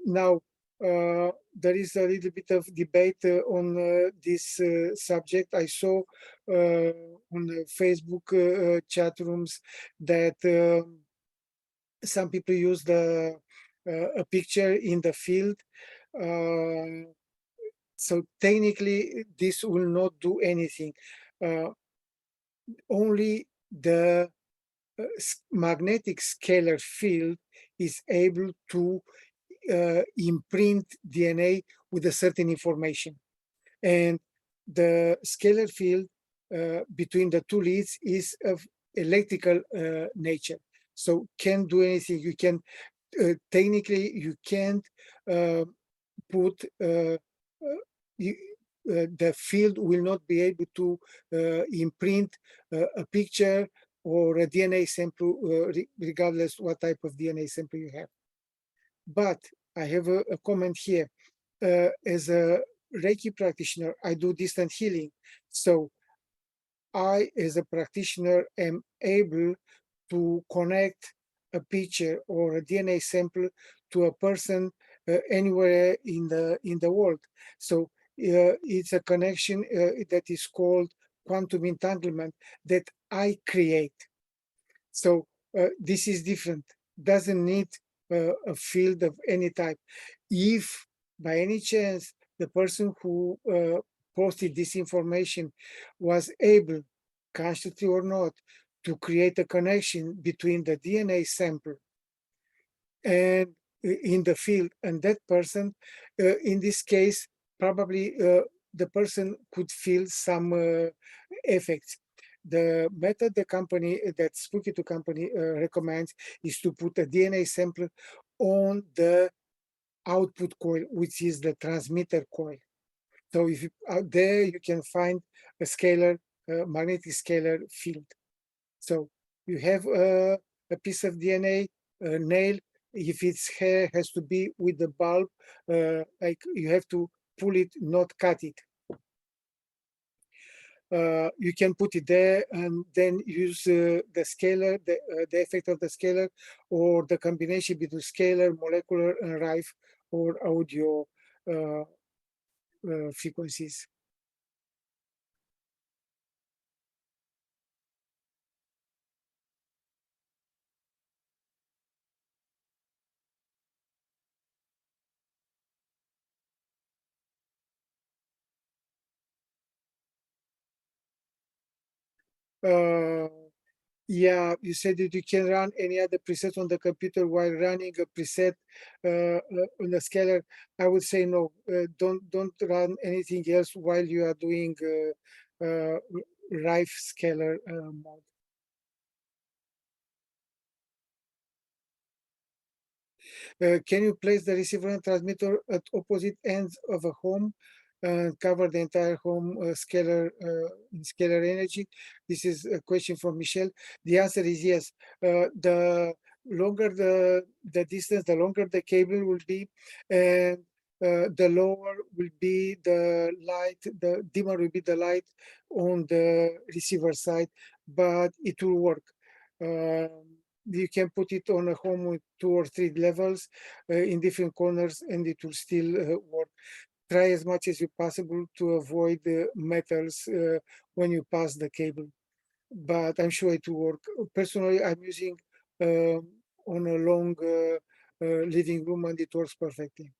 Now, there is a little bit of debate on this subject. I saw on the Facebook chat rooms that some people use a picture in the field. So technically, this will not do anything. Only the magnetic scalar field is able to imprint DNA with a certain information. And the scalar field between the two leads is of electrical nature. So can't do anything. You can, technically, you can't put the field will not be able to imprint a picture or a DNA sample, regardless what type of DNA sample you have. But I have a comment here. As a Reiki practitioner, I do distant healing. So I, as a practitioner, am able to connect a picture or a DNA sample to a person anywhere in the world. So it's a connection that is called quantum entanglement that I create. So this is different. Doesn't need a field of any type. If by any chance the person who posted this information was able, consciously or not, to create a connection between the DNA sample and in the field and that person, in this case, probably the person could feel some effects. The method the company, that Spooky2 company recommends, is to put a DNA sample on the output coil, which is the transmitter coil. So if you, out there, you can find a scalar, magnetic scalar field. So you have a piece of DNA, a nail. If its hair has to be with the bulb, like you have to pull it, not cut it. You can put it there and then use the scalar, the effect of the scalar, or the combination between scalar, molecular, and Rife, or audio frequencies. Yeah, you said that you can run any other preset on the computer while running a preset on the scalar. I would say no. Don't run anything else while you are doing Rife scalar mode. Can you place the receiver and transmitter at opposite ends of a home and cover the entire home scalar in scalar energy? This is a question from Michelle. The answer is yes. The longer the distance, the longer the cable will be, and the lower will be the light, the dimmer will be the light on the receiver side, but it will work. You can put it on a home with 2 or 3 levels in different corners, and it will still work. Try as much as you possible to avoid the metals when you pass the cable, but I'm sure it will work. Personally, I'm using on a long living room, and it works perfectly.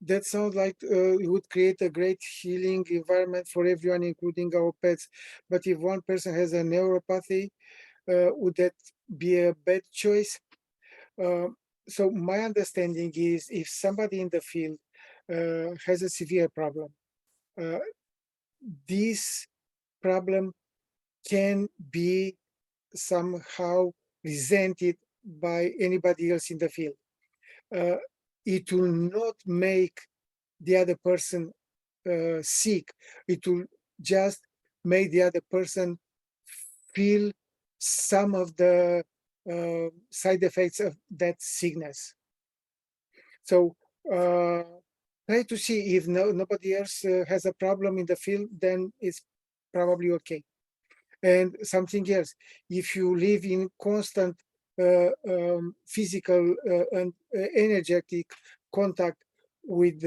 That sounds like it would create a great healing environment for everyone, including our pets. But if one person has a neuropathy, would that be a bad choice? So my understanding is if somebody in the field has a severe problem, uh, this problem can be somehow resented by anybody else in the field. It will not make the other person sick. It will just make the other person feel some of the side effects of that sickness. So try to see if nobody else has a problem in the field, then it's probably okay. And something else, if you live in constant physical and energetic contact with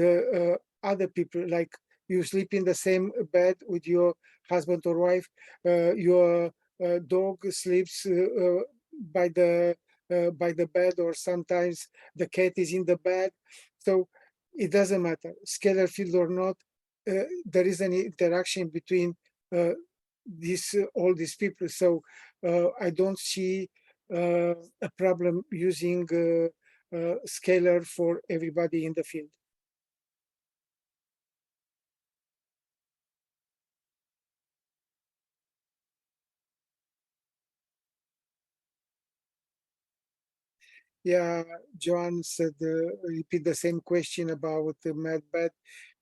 other people, like you sleep in the same bed with your husband or wife, your dog sleeps by the bed, or sometimes the cat is in the bed. So it doesn't matter, scalar field or not, there is an interaction between all these people. So I don't see a problem using scalar for everybody in the field. Yeah, Joan said, repeat the same question about the medbed.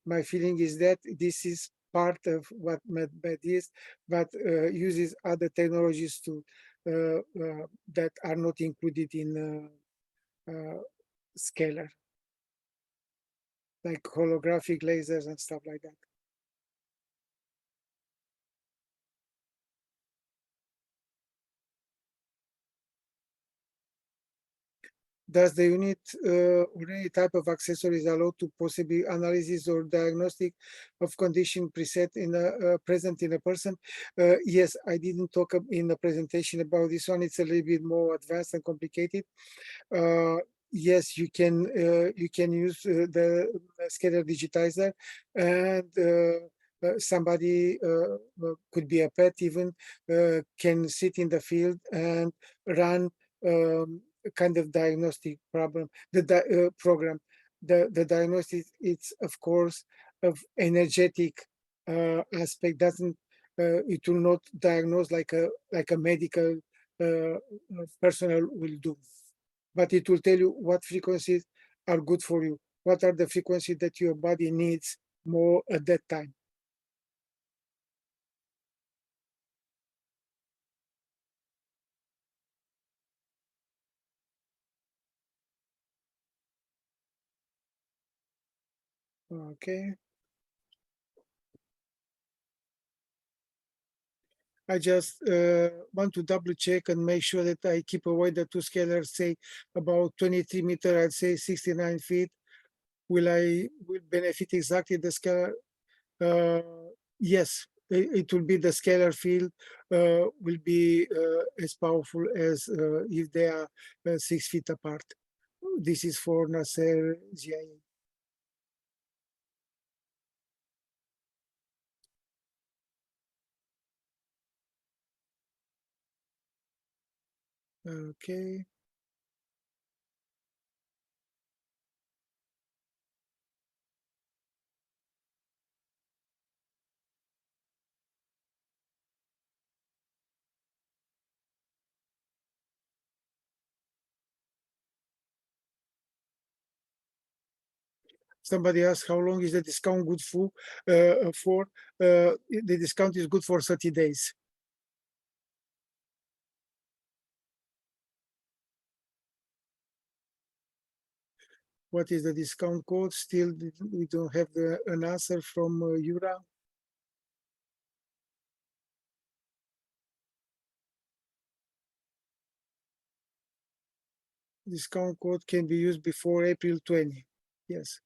My feeling is that this is part of what medbed is, but uses other technologies to that are not included in scalar, like holographic lasers and stuff like that. Does the unit or any type of accessories allow to possibly analysis or diagnostic of condition preset in a present in a person? Yes, I didn't talk in the presentation about this one. It's a little bit more advanced and complicated. Yes, you can use the scalar digitizer, and somebody could be a pet even, can sit in the field and run kind of diagnostic program. The diagnostic, it's of course of energetic aspect. Doesn't it will not diagnose like a medical personnel will do, but it will tell you what frequencies are good for you. What are the frequencies that your body needs more at that time? Okay. I just want to double check and make sure that I keep away the two scalars, say about 23 meters, I'd say 69 feet. Will benefit exactly the scalar? Yes, it will be the scalar field will be as powerful as if they are 6 feet apart. This is for Nasser GIA. Okay. Somebody asked how long is the discount good for? The discount is good for 30 days. What is the discount code? Still, we don't have an answer from Yura. Discount code can be used before April 20. Yes.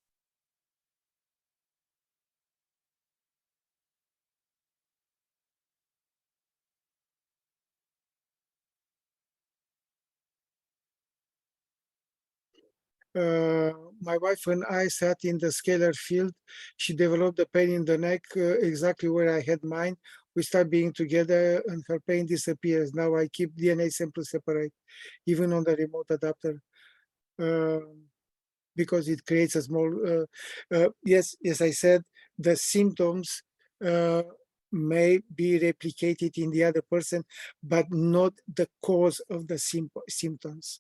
My wife and I sat in the scalar field. She developed the pain in the neck exactly where I had mine. We start being together and her pain disappears. Now I keep DNA samples separate, even on the remote adapter, because it creates a small, yes, I said, the symptoms may be replicated in the other person, but not the cause of the symptoms.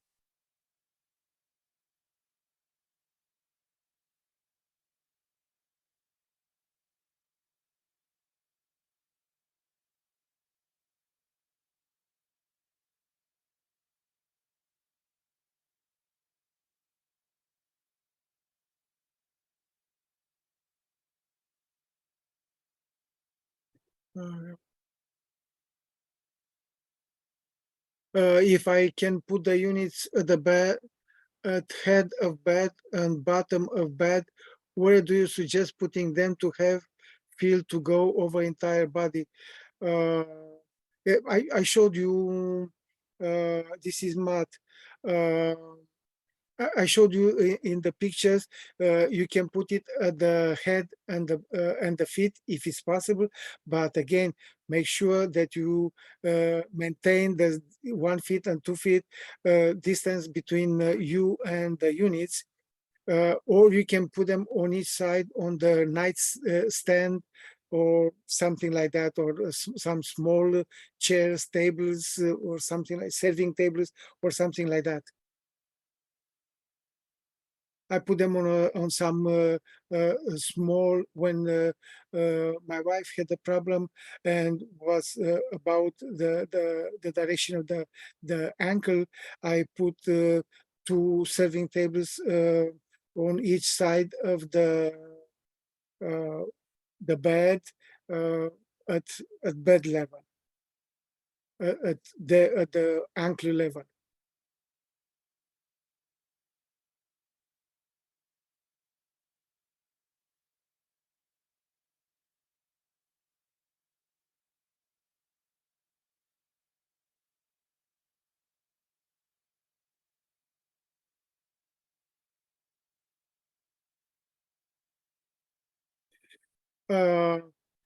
If I can put the units at the bed, at head of bed and bottom of bed, where do you suggest putting them to have feel to go over entire body? I showed you, this is math. I showed you in the pictures. You can put it at the head and the feet if it's possible. But again, make sure that you maintain the 1 feet and 2 feet distance between you and the units. Or you can put them on each side on the nightstand or something like that, or some small chairs, tables, or something like serving tables or something like that. I put them on some small, when my wife had a problem and was about the direction of the ankle. I put 2 serving tables on each side of the bed at bed level, at the ankle level.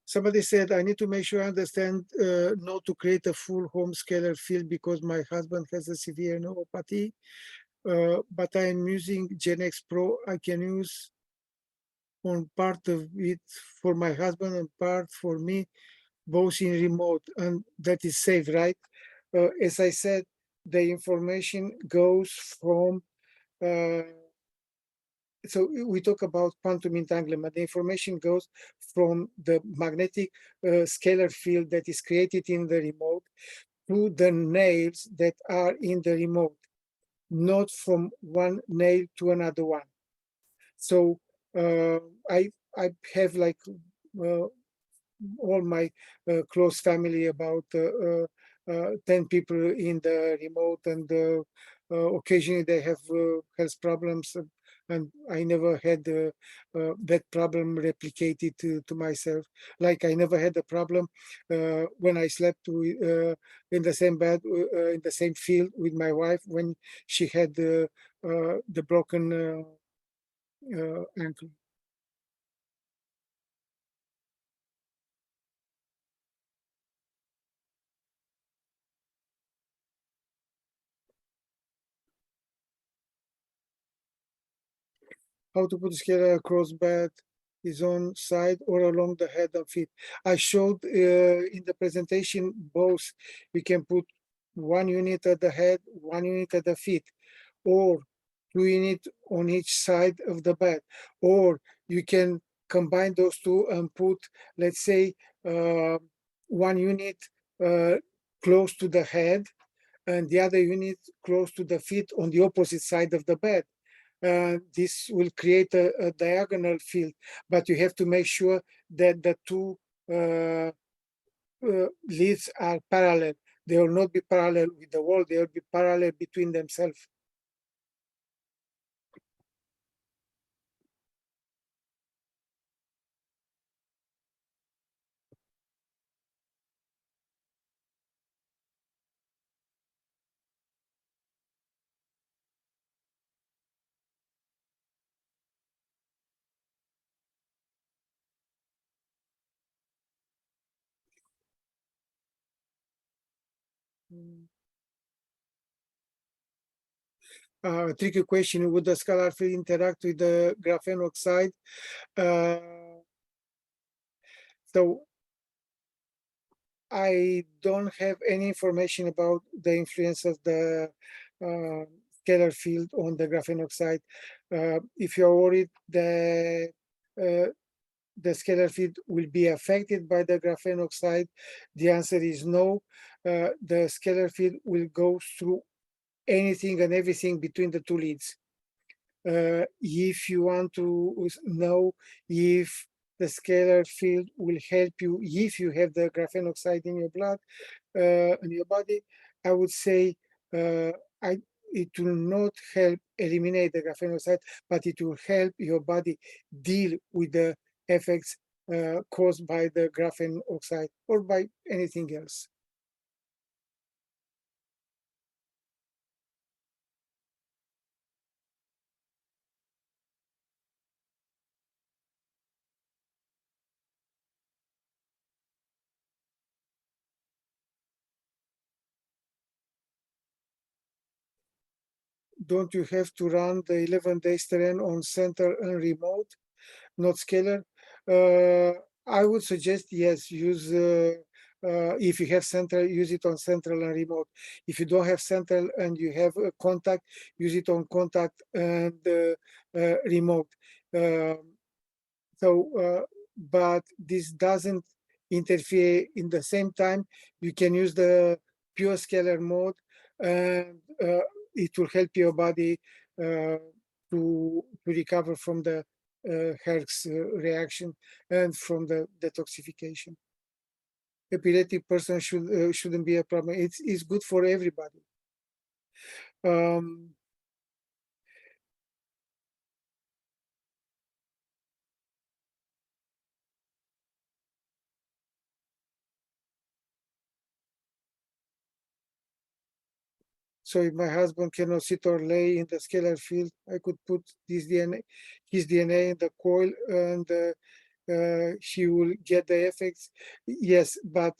Somebody said, I need to make sure I understand not to create a full home scalar field because my husband has a severe neuropathy, but I am using GenX Pro. I can use on part of it for my husband and part for me, both in remote, and that is safe, right? As I said, the information goes from so we talk about quantum entanglement. The information goes from the magnetic scalar field that is created in the remote to the nails that are in the remote, not from one nail to another one. So I have like all my close family, about 10 people in the remote, and occasionally they have health problems. and I never had that problem replicated to myself. Like I never had a problem when I slept in the same bed, in the same field with my wife when she had the broken ankle. How to put a scalar across bed, his own side or along the head and feet. I showed in the presentation both. We can put one unit at the head, one unit at the feet, or 2 units on each side of the bed. Or you can combine those two and put, let's say, 1 unit close to the head and the other unit close to the feet on the opposite side of the bed. This will create a diagonal field, but you have to make sure that the two leads are parallel. They will not be parallel with the wall, they will be parallel between themselves. Tricky question, would the scalar field interact with the graphene oxide? So I don't have any information about the influence of the scalar field on the graphene oxide. If you're worried that the scalar field will be affected by the graphene oxide, the answer is no. The scalar field will go through anything and everything between the two leads. If you want to know if the scalar field will help you if you have the graphene oxide in your blood, in your body, I would say it will not help eliminate the graphene oxide, but it will help your body deal with the effects caused by the graphene oxide or by anything else. Don't you have to run the 11 days terrain on center and remote, not scalar? I would suggest yes, use if you have central, use it on central and remote. If you don't have central and you have a contact, use it on contact and remote. But this doesn't interfere. In the same time, you can use the pure scalar mode, and it will help your body to recover from the Herx reaction and from the detoxification. Epileptic person shouldn't be a problem. It's good for everybody. So if my husband cannot sit or lay in the scalar field, I could put his DNA in the coil, and he will get the effects. Yes, but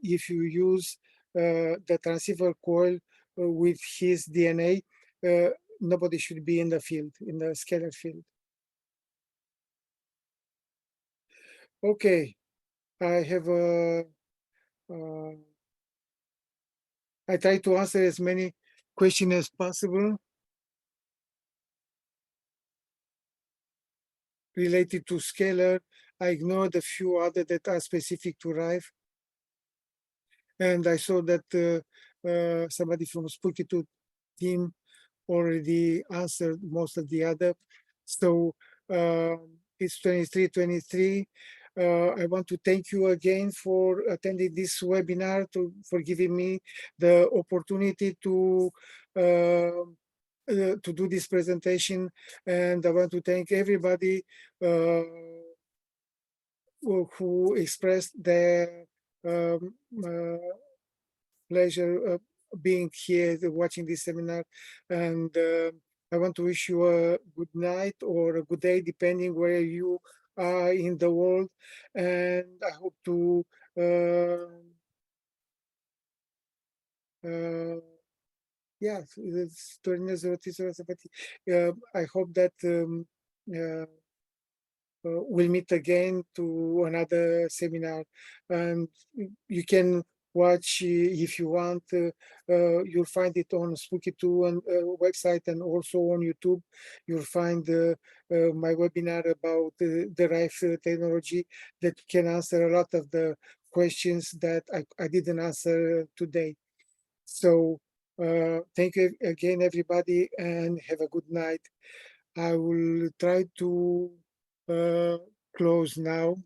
if you use the transceiver coil with his DNA, nobody should be in the field, in the scalar field. Okay, I have I try to answer as many questions as possible related to scalar. I ignored a few other that are specific to Rife. And I saw that somebody from Spooky2 team already answered most of the other. So it's 23:23. I want to thank you again for attending this webinar, for giving me the opportunity to to do this presentation, and I want to thank everybody who expressed their pleasure being here watching this seminar, and I want to wish you a good night or a good day depending where you are in the world, and I hope to yeah, it's Dorinel Patriche. I hope that we'll meet again to another seminar, and you can watch if you want. You'll find it on Spooky2 and website, and also on YouTube. You'll find my webinar about the Rife technology that can answer a lot of the questions that I didn't answer today. So thank you again, everybody, and have a good night. I will try to close now.